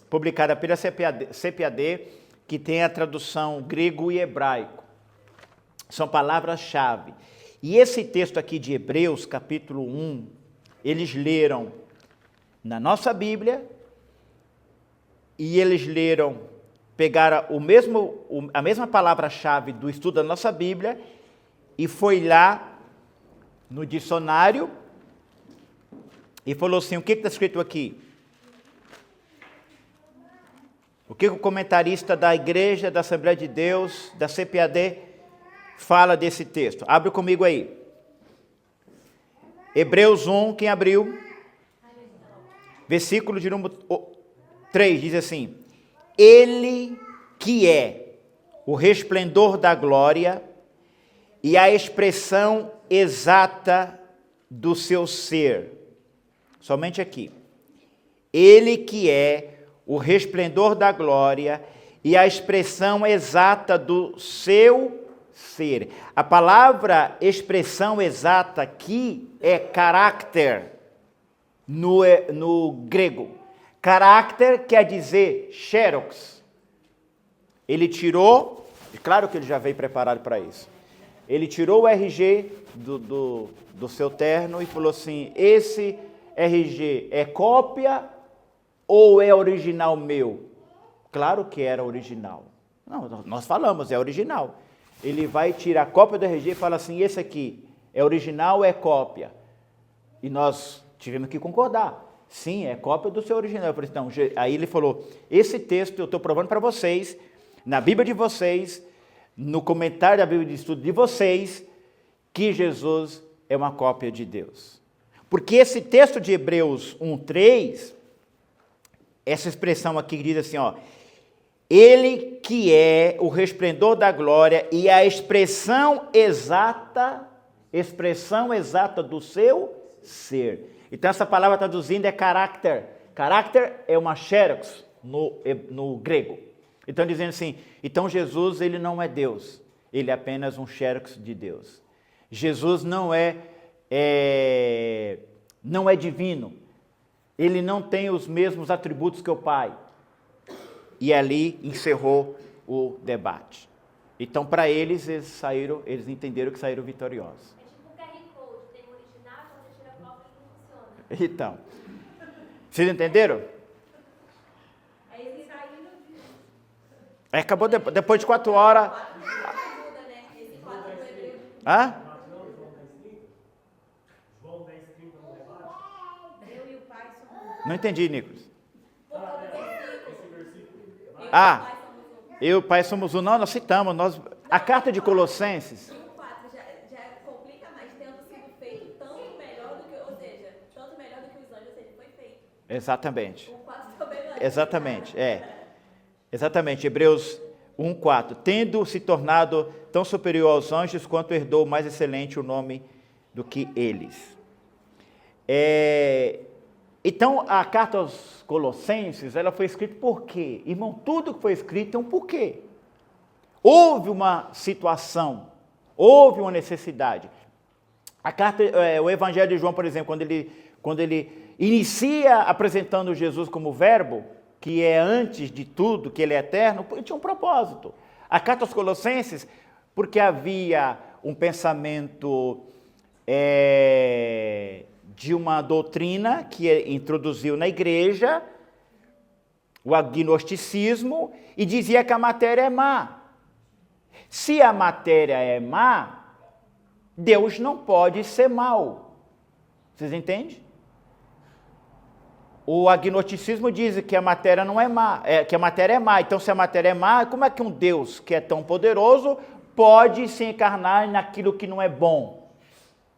publicada pela CPAD, que tem a tradução grego e hebraico. São palavras-chave. E esse texto aqui de Hebreus, capítulo 1, eles leram na nossa Bíblia, e eles leram, pegaram a mesma palavra-chave do estudo da nossa Bíblia, e foi lá no dicionário, e falou assim, o que está escrito aqui? O que o comentarista da Igreja, da Assembleia de Deus, da CPAD, fala desse texto? Abre comigo aí. Hebreus 1, quem abriu? Versículo de número 3, diz assim, Ele que é o resplendor da glória e a expressão exata do seu ser. Somente aqui. Ele que é o resplendor da glória e a expressão exata do seu ser. A palavra expressão exata aqui é caráter no grego. Caráter quer dizer xerox. Ele tirou, e claro que ele já veio preparado para isso. Ele tirou o RG do seu terno e falou assim, esse RG é cópia ou é original meu? Claro que era original. Não, nós falamos, é original. Ele vai tirar a cópia do RG e fala assim, esse aqui é original ou é cópia? E nós tivemos que concordar. Sim, é cópia do seu original. Eu falei, então, aí ele falou, esse texto eu estou provando para vocês, na Bíblia de vocês, no comentário da Bíblia de estudo de vocês, que Jesus é uma cópia de Deus. Porque esse texto de Hebreus 1:3, essa expressão aqui diz assim, ó, Ele que é o resplendor da glória e a expressão exata do seu ser. Então essa palavra traduzindo é caráter. Caráter é uma xerox no grego. Então dizendo assim, então Jesus ele não é Deus, ele é apenas um xerox de Deus. Jesus não é divino, ele não tem os mesmos atributos que o Pai. E ali encerrou o debate. Então, para eles entenderam que saíram vitoriosos. É tipo um QR Code, tem o original, quando você tira a cópia ele não funciona. Então, vocês entenderam? Aí eles saíram de... Acabou depois de 4 horas. Hã? Eu e o pai somos... Não entendi, Nicolas. Ah, eu e o Pai somos um. Não, nós citamos. A carta de Colossenses. O 4 já complica mais, tendo sido feito tanto melhor do que, ou seja, tanto melhor do que os anjos, ou seja, foi feito. Exatamente. O 4 também não é. Exatamente, Exatamente, Hebreus 1:4. Tendo se tornado tão superior aos anjos, quanto herdou mais excelente o nome do que eles. Então, a carta aos Colossenses, ela foi escrita por quê? Irmão, tudo que foi escrito tem um porquê. Houve uma situação, houve uma necessidade. O Evangelho de João, por exemplo, quando ele inicia apresentando Jesus como verbo, que é antes de tudo, que ele é eterno, tinha um propósito. A carta aos Colossenses, porque havia um pensamento de uma doutrina que introduziu na igreja, o agnosticismo, e dizia que a matéria é má. Se a matéria é má, Deus não pode ser mau. Vocês entendem? O agnosticismo diz que a matéria não é má, que a matéria é má. Então, se a matéria é má, como é que um Deus que é tão poderoso pode se encarnar naquilo que não é bom?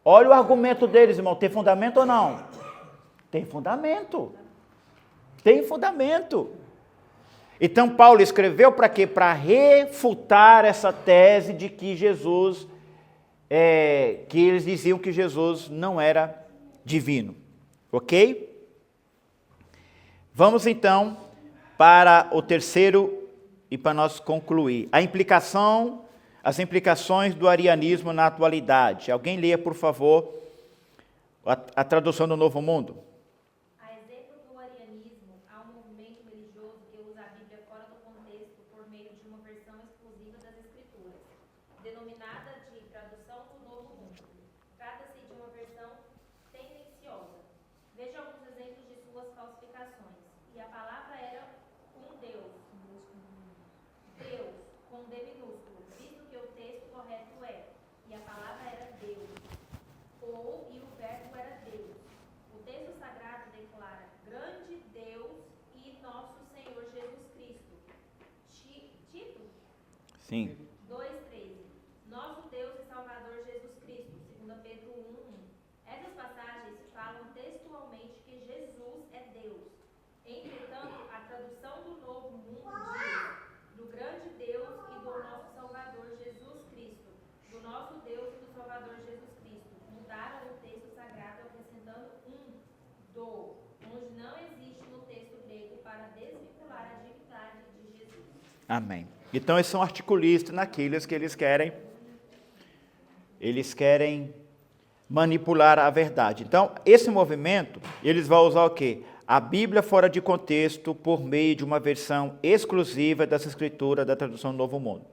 Olha o argumento deles, irmão. Tem fundamento ou não? Tem fundamento. Tem fundamento. Então Paulo escreveu para quê? Para refutar essa tese de que Jesus, que eles diziam que Jesus não era divino. Ok? Vamos então para o terceiro e para nós concluir. As implicações do arianismo na atualidade. Alguém leia, por favor, a tradução do Novo Mundo. A exemplo do arianismo, há um movimento religioso que usa a Bíblia fora do contexto por meio de uma versão exclusiva das Escrituras, denominada de Tradução do Novo Mundo. Trata-se de uma versão tendenciosa. Veja alguns exemplos de suas falsificações. E a palavra era um Deus. Deus, com D minúsculo, visto que o texto correto é, e a palavra era Deus. Ou, e o verbo era Deus. O texto sagrado declara, grande Deus e nosso Senhor Jesus Cristo. Tito Sim. 2:13. Nosso Deus e Salvador Jesus Cristo. 2 Pedro 1:1. Essas passagens falam textualmente que Jesus é Deus. Entretanto, a tradução do Novo Mundo diz, do grande Deus e do nosso Salvador Jesus Cristo. Do nosso Deus e do Salvador Jesus Cristo. Mudaram o texto sagrado acrescentando onde não existe no texto grego para desvincular a divindade de Jesus. Amém. Então eles são articulistas naqueles que eles querem manipular a verdade. Então, esse movimento, eles vão usar o quê? A Bíblia fora de contexto por meio de uma versão exclusiva dessa escritura da tradução do Novo Mundo.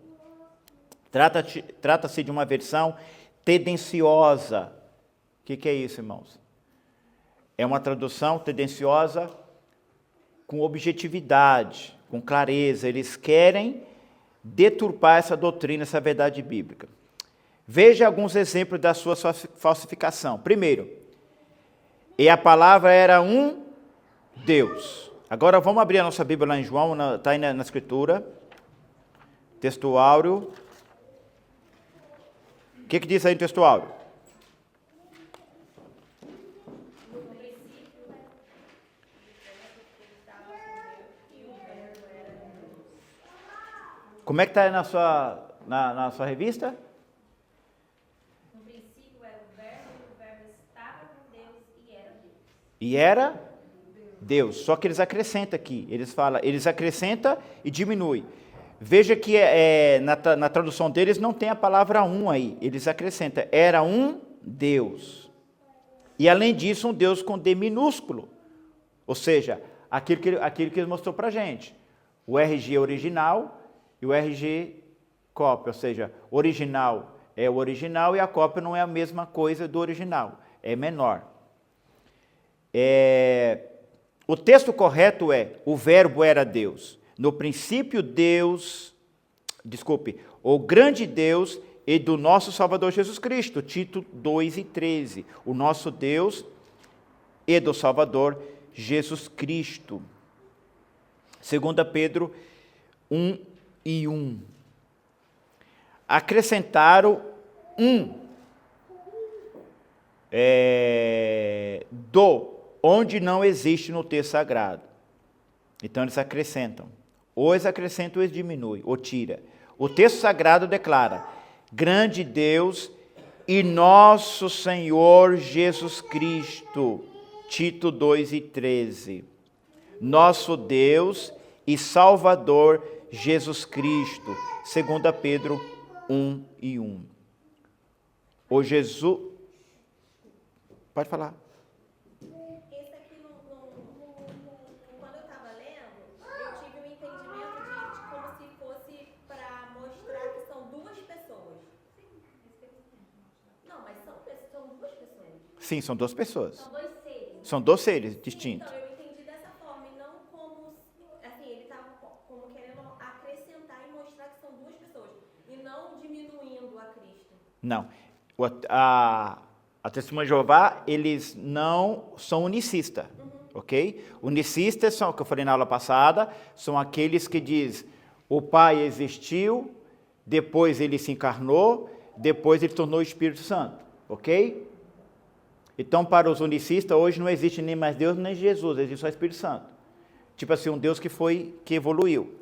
Trata-se de uma versão tendenciosa. O que é isso, irmãos? É uma tradução tendenciosa com objetividade, com clareza. Eles querem deturpar essa doutrina, essa verdade bíblica. Veja alguns exemplos da sua falsificação. Primeiro, e a palavra era um Deus. Agora vamos abrir a nossa Bíblia lá em João, está aí na escritura. Texto áureo. O que diz aí no texto áureo? Como é que está aí na sua revista? No princípio era o verbo estava com Deus e era Deus. E era Deus. Só que eles acrescentam aqui. Eles acrescentam e diminuem. Veja que na tradução deles não tem a palavra um aí. Eles acrescentam. Era um Deus. E além disso, um Deus com D minúsculo. Ou seja, aquilo que ele mostrou para a gente. O RG original e o RG cópia. Ou seja, original é o original e a cópia não é a mesma coisa do original. É menor. O texto correto é, o verbo era Deus. No princípio o grande Deus e do nosso Salvador Jesus Cristo, Tito 2:13. O nosso Deus e do Salvador Jesus Cristo. 2 Pedro 1:1. Acrescentaram onde não existe no texto sagrado. Então eles acrescentam. Ou eles acrescentam ou eles diminuem, ou tira. O texto sagrado declara, grande Deus e nosso Senhor Jesus Cristo. Tito 2:13. Nosso Deus e Salvador Jesus Cristo. 2 Pedro 1:1. O Jesus... Pode falar. Esse aqui, quando eu estava lendo, eu tive um entendimento de como se fosse para mostrar que são duas pessoas. Não, mas são duas pessoas. Sim, são duas pessoas. São dois seres. São dois seres distintos. Então, eu entendi dessa forma, e não como, assim, ele estava como querendo acrescentar e mostrar que são duas pessoas, e não diminuindo a Cristo. Não. A Testemunha de Jeová, eles não são unicistas, ok? Unicistas são, que eu falei na aula passada, são aqueles que dizem, o Pai existiu, depois ele se encarnou, depois ele tornou o Espírito Santo, ok? Então, para os unicistas, hoje não existe nem mais Deus nem Jesus, existe só o Espírito Santo. Tipo assim, um Deus que evoluiu.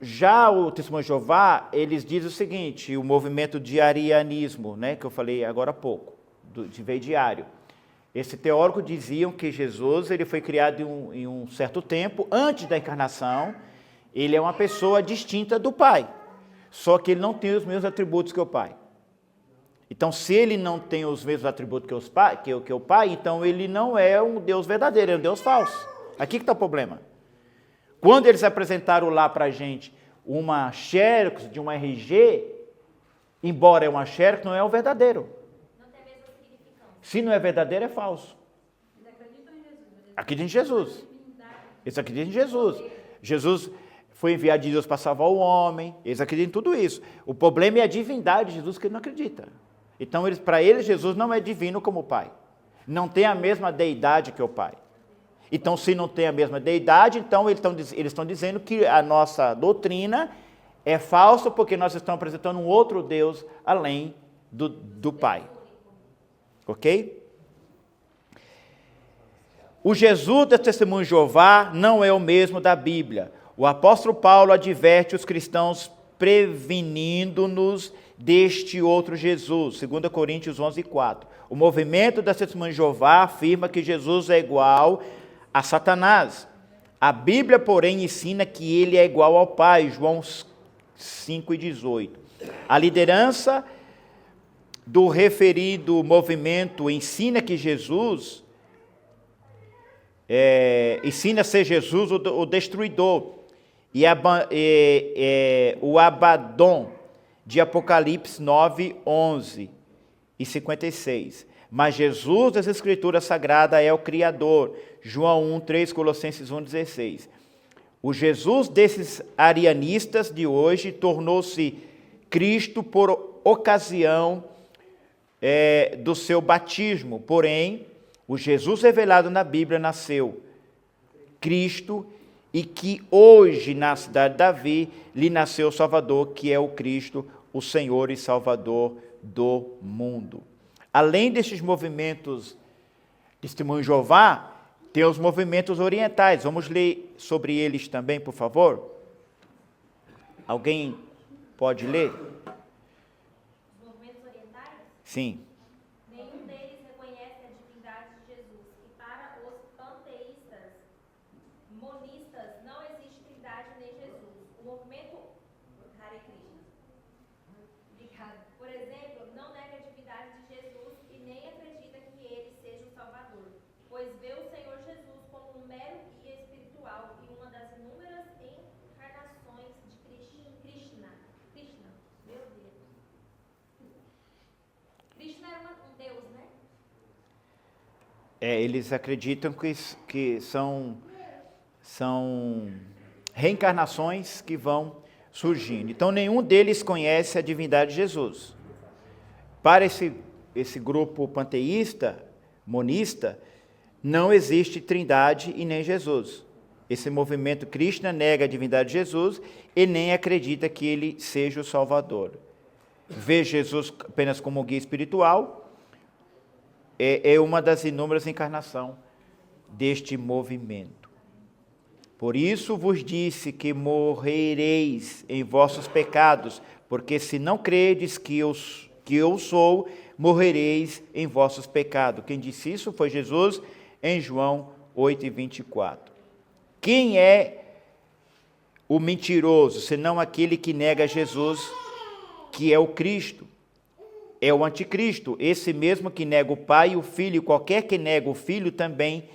Já o Testemunho de Jeová, eles dizem o seguinte, o movimento de arianismo, né, que eu falei agora há pouco, de veio diário. Esse teórico diziam que Jesus ele foi criado em um certo tempo, antes da encarnação, ele é uma pessoa distinta do Pai, só que ele não tem os mesmos atributos que o Pai. Então, se ele não tem os mesmos atributos que o Pai, então ele não é um Deus verdadeiro, é um Deus falso. Aqui que está o problema. Quando eles apresentaram lá para a gente uma xerox de uma RG, embora é uma xerox, não é o verdadeiro. Não tem a mesma significância. Se não é verdadeiro, é falso. Eles acreditam em Jesus. Acredita em Jesus. Eles acreditam em Jesus. Jesus foi enviado de Deus para salvar o homem. Eles acreditam em tudo isso. O problema é a divindade de Jesus que ele não acredita. Então, para eles, Jesus não é divino como o Pai. Não tem a mesma deidade que o Pai. Então, se não tem a mesma deidade, então eles estão dizendo que a nossa doutrina é falsa porque nós estamos apresentando um outro Deus além do Pai. Ok? O Jesus do Testemunho de Jeová não é o mesmo da Bíblia. O apóstolo Paulo adverte os cristãos prevenindo-nos deste outro Jesus, 2 Coríntios 11:4. O movimento da Testemunho de Jeová afirma que Jesus é igual a Satanás. A Bíblia, porém, ensina que ele é igual ao Pai, João 5:18. A liderança do referido movimento ensina que Jesus ensina a ser Jesus o destruidor o Abaddon de Apocalipse 9:11 e 56. Mas Jesus das Escrituras Sagradas é o Criador, João 1:3, Colossenses 1:16. O Jesus desses arianistas de hoje tornou-se Cristo por ocasião do seu batismo, porém, o Jesus revelado na Bíblia nasceu Cristo, e que hoje, na cidade de Davi, lhe nasceu o Salvador, que é o Cristo, o Senhor e Salvador do mundo. Além destes movimentos Testemunho de Jeová, tem os movimentos orientais. Vamos ler sobre eles também, por favor? Alguém pode ler? Os movimentos orientais? Sim. Nenhum deles reconhece a divindade de Jesus. E para os panteístas, monistas, não existe trindade nem Jesus. O movimento Hare Krishna. Obrigada. Por exemplo, não nega a divindade de Jesus e nem acredita que ele seja o Salvador, pois vê o Senhor Jesus como um mero guia espiritual e uma das inúmeras encarnações de Krishna. Meu Deus. Krishna era um deus, né? Eles acreditam que são reencarnações que vão surgindo. Então, nenhum deles conhece a divindade de Jesus. Para esse grupo panteísta, monista, não existe trindade e nem Jesus. Esse movimento Krishna nega a divindade de Jesus e nem acredita que ele seja o Salvador. Vê Jesus apenas como um guia espiritual, é uma das inúmeras encarnações deste movimento. Por isso vos disse que morrereis em vossos pecados, porque se não credes que eu sou, morrereis em vossos pecados. Quem disse isso foi Jesus em João 8:24. Quem é o mentiroso, senão aquele que nega Jesus, que é o Cristo? É o anticristo, esse mesmo que nega o Pai e o Filho, e qualquer que nega o Filho também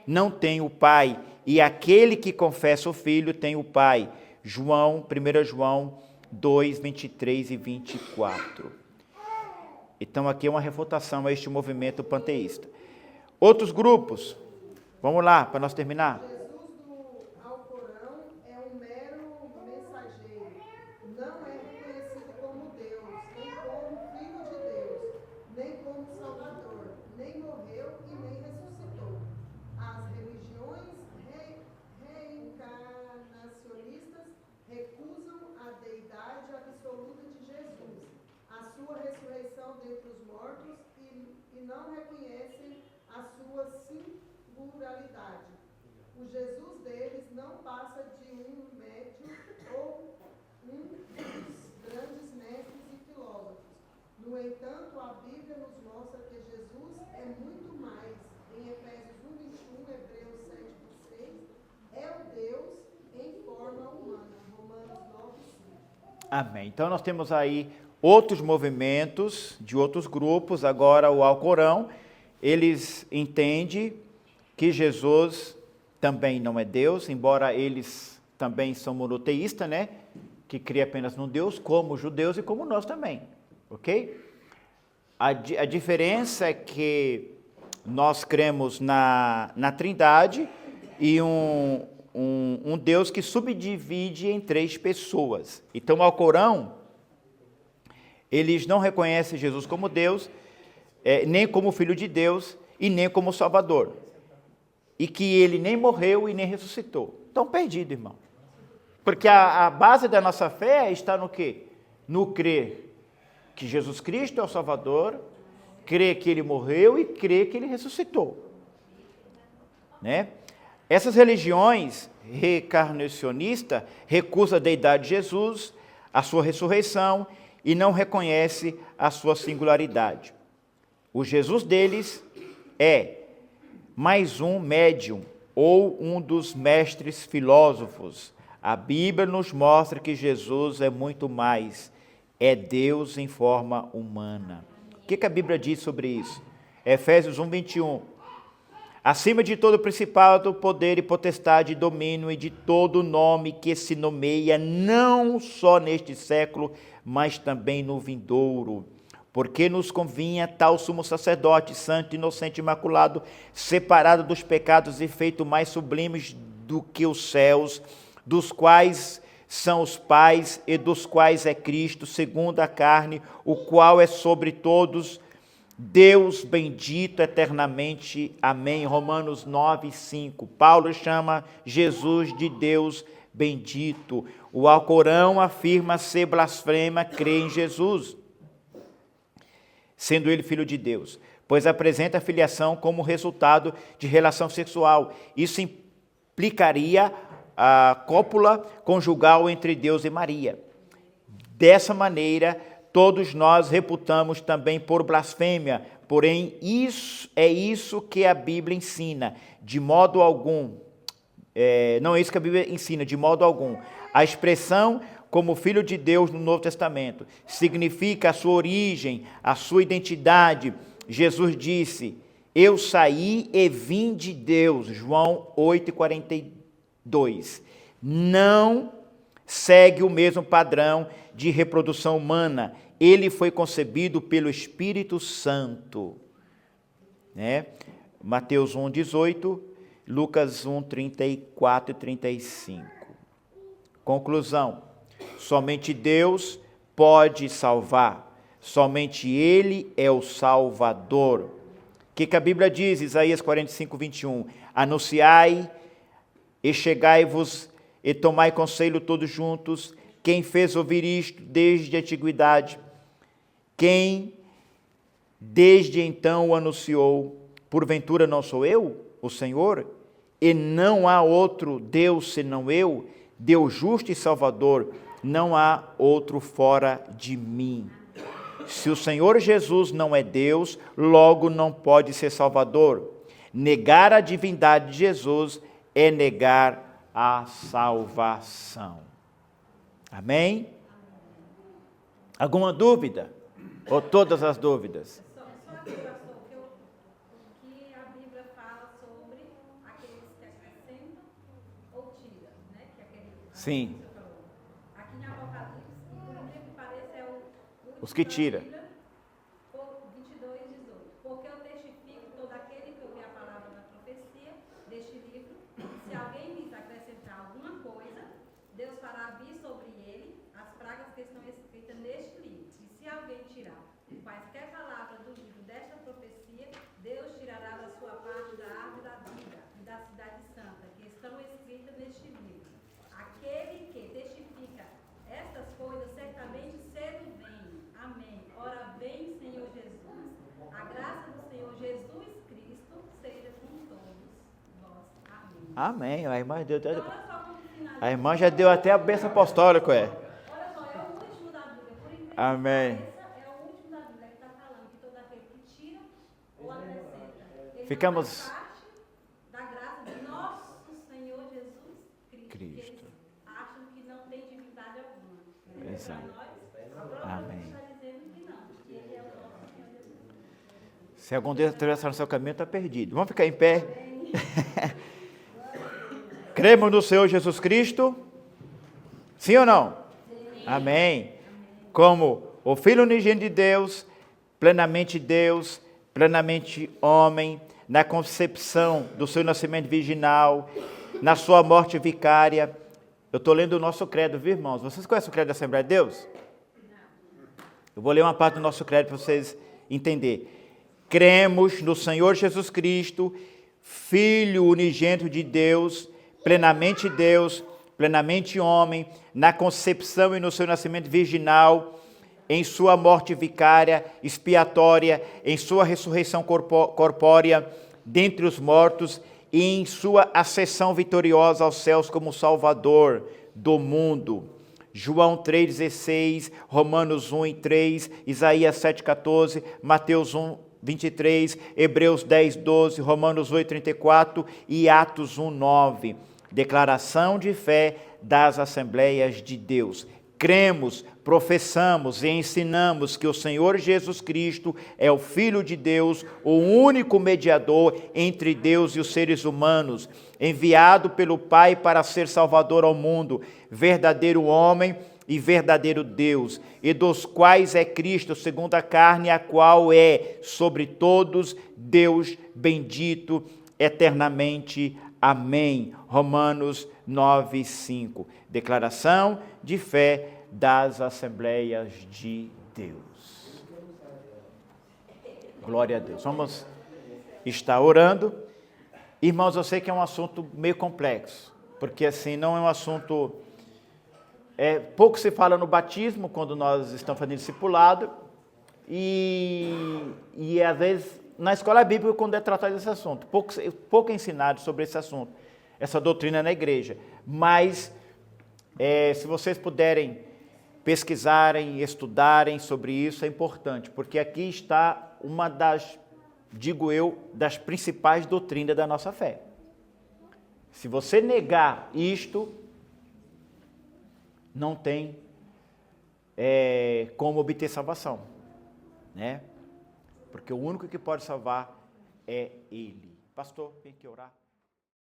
não tem o Pai, e aquele que confessa o Filho tem o Pai. 1 João 2, 23 e 24. Então aqui é uma refutação a este movimento panteísta. Outros grupos, vamos lá, para nós terminar. Jesus do Alcorão é um mero mensageiro, não é reconhecido como Deus, nem como Filho de Deus, nem como Salvador, nem morreu e nem ressuscitou. As religiões reencarnacionistas recusam a deidade absoluta de Jesus, a sua ressurreição dentre os mortos e não reconhecem a sua singularidade. O Jesus deles não passa de um médium ou um dos grandes mestres e filósofos. No entanto, a Bíblia nos mostra que Jesus é muito mais. Em Efésios 1:21, Hebreus 7:6, é o Deus em forma humana. Romanos 9:5. Amém. Então nós temos aí outros movimentos de outros grupos. Agora o Alcorão, eles entendem que Jesus também não é Deus, embora eles também são monoteístas, né? Que crê apenas num Deus, como os judeus e como nós também, ok? A diferença é que nós cremos na Trindade e um Deus que subdivide em 3 pessoas. Então, o Alcorão, eles não reconhecem Jesus como Deus, nem como Filho de Deus e nem como Salvador. E que ele nem morreu e nem ressuscitou. Estão perdidos, irmão. Porque a base da nossa fé está no quê? No crer que Jesus Cristo é o Salvador, crer que ele morreu e crer que ele ressuscitou. Né? Essas religiões reencarnacionistas recusam a deidade de Jesus, a sua ressurreição e não reconhecem a sua singularidade. O Jesus deles é mais um médium ou um dos mestres filósofos. A Bíblia nos mostra que Jesus é muito mais, é Deus em forma humana. O que a Bíblia diz sobre isso? Efésios 1:21. Acima de todo principado, poder e potestade, domínio e de todo nome que se nomeia, não só neste século, mas também no vindouro. Porque nos convinha tal sumo sacerdote, santo, inocente, imaculado, separado dos pecados e feito mais sublimes do que os céus, dos quais são os pais e dos quais é Cristo, segundo a carne, o qual é sobre todos, Deus bendito eternamente. Amém. Romanos 9:5. Paulo chama Jesus de Deus bendito. O Alcorão afirma ser blasfema crer em Jesus, sendo ele filho de Deus, pois apresenta a filiação como resultado de relação sexual. Isso implicaria a cópula conjugal entre Deus e Maria. Dessa maneira, todos nós reputamos também por blasfêmia, porém isso é isso que a Bíblia ensina, de modo algum. Não é isso que a Bíblia ensina, de modo algum. A expressão como Filho de Deus no Novo Testamento significa a sua origem, a sua identidade. Jesus disse, eu saí e vim de Deus, João 8:42. Não segue o mesmo padrão de reprodução humana. Ele foi concebido pelo Espírito Santo. Né? Mateus 1:18, Lucas 1:34 e 35. Conclusão. Somente Deus pode salvar. Somente Ele é o Salvador. O que a Bíblia diz? Isaías 45:21. Anunciai e chegai-vos e tomai conselho todos juntos. Quem fez ouvir isto desde a antiguidade? Quem desde então o anunciou? Porventura não sou eu, o Senhor? E não há outro Deus senão eu, Deus justo e Salvador, não há outro fora de mim. Se o Senhor Jesus não é Deus, logo não pode ser Salvador. Negar a divindade de Jesus é negar a salvação. Amém? Alguma dúvida? Ou todas as dúvidas? Só aqui, pastor, o que a Bíblia fala sobre aqueles que acrescentam ou tiram, né? Sim. Aqui em Apocalipse, por incrível que pareça, é o Os que tira. 22:18. Porque eu testifico todo aquele que ouve a palavra da profecia deste livro, se alguém lhes acrescentar alguma coisa, Deus fará vir sobre ele as pragas que estão escritas neste livro. E se alguém tirar quaisquer palavras do livro desta profecia, Deus tirará da sua parte da árvore da vida e da cidade santa, que estão escritas neste livro. Aquele que testifica estas coisas certamente cedo vem. Amém. Ora, Amém. A irmã, deu, Então, olha só como finaliza. a irmã já deu até a bênção apostólica, é. Olha só, é o último da Bíblia. Por incrível que Amém. pareça, é o último da Bíblia que está falando que todo aquele que tira ou acrescenta. Ele Ficamos- faz parte da graça de nosso Senhor Jesus Cristo. Cristo. Eles acham que não tem divindade alguma. Exato. Para nós, a própria Amém. Bíblia está dizendo que não, que Ele é o nosso Senhor Jesus. Se algum deles atravessar no seu caminho, está perdido. Vamos ficar em pé? Cremos no Senhor Jesus Cristo? Sim ou não? Sim. Amém. Como o Filho unigênito de Deus, plenamente homem, na concepção do seu nascimento virginal, na sua morte vicária. Eu estou lendo o nosso credo, viu, irmãos? Vocês conhecem o credo da Assembleia de Deus? Eu vou ler uma parte do nosso credo para vocês entenderem. Cremos no Senhor Jesus Cristo, Filho unigênito de Deus, plenamente homem, na concepção e no seu nascimento virginal, em sua morte vicária, expiatória, em sua ressurreição corpórea dentre os mortos e em sua ascensão vitoriosa aos céus como Salvador do mundo. João 3,16, Romanos 1:3, Isaías 7,14, Mateus 1:23, Hebreus 10:12, Romanos 8:34 e Atos 1:9. Declaração de fé das Assembleias de Deus. Cremos, professamos e ensinamos que o Senhor Jesus Cristo é o Filho de Deus, o único mediador entre Deus e os seres humanos, enviado pelo Pai para ser Salvador ao mundo, verdadeiro homem e verdadeiro Deus, e dos quais é Cristo segundo a carne, a qual é sobre todos Deus bendito eternamente. Amém. Romanos 9:5. Declaração de fé das Assembleias de Deus. Glória a Deus. Vamos estar orando. Irmãos, eu sei que é um assunto meio complexo, porque assim, não é um assunto... pouco se fala no batismo, quando nós estamos fazendo discipulado, e às vezes na escola bíblica, quando é tratado desse assunto, pouco é ensinado sobre esse assunto, essa doutrina na igreja. Mas, se vocês puderem pesquisarem, estudarem sobre isso, é importante, porque aqui está uma das, digo eu, das principais doutrinas da nossa fé. Se você negar isto, não tem como obter salvação, né? Porque o único que pode salvar é Ele. Pastor, tem que orar.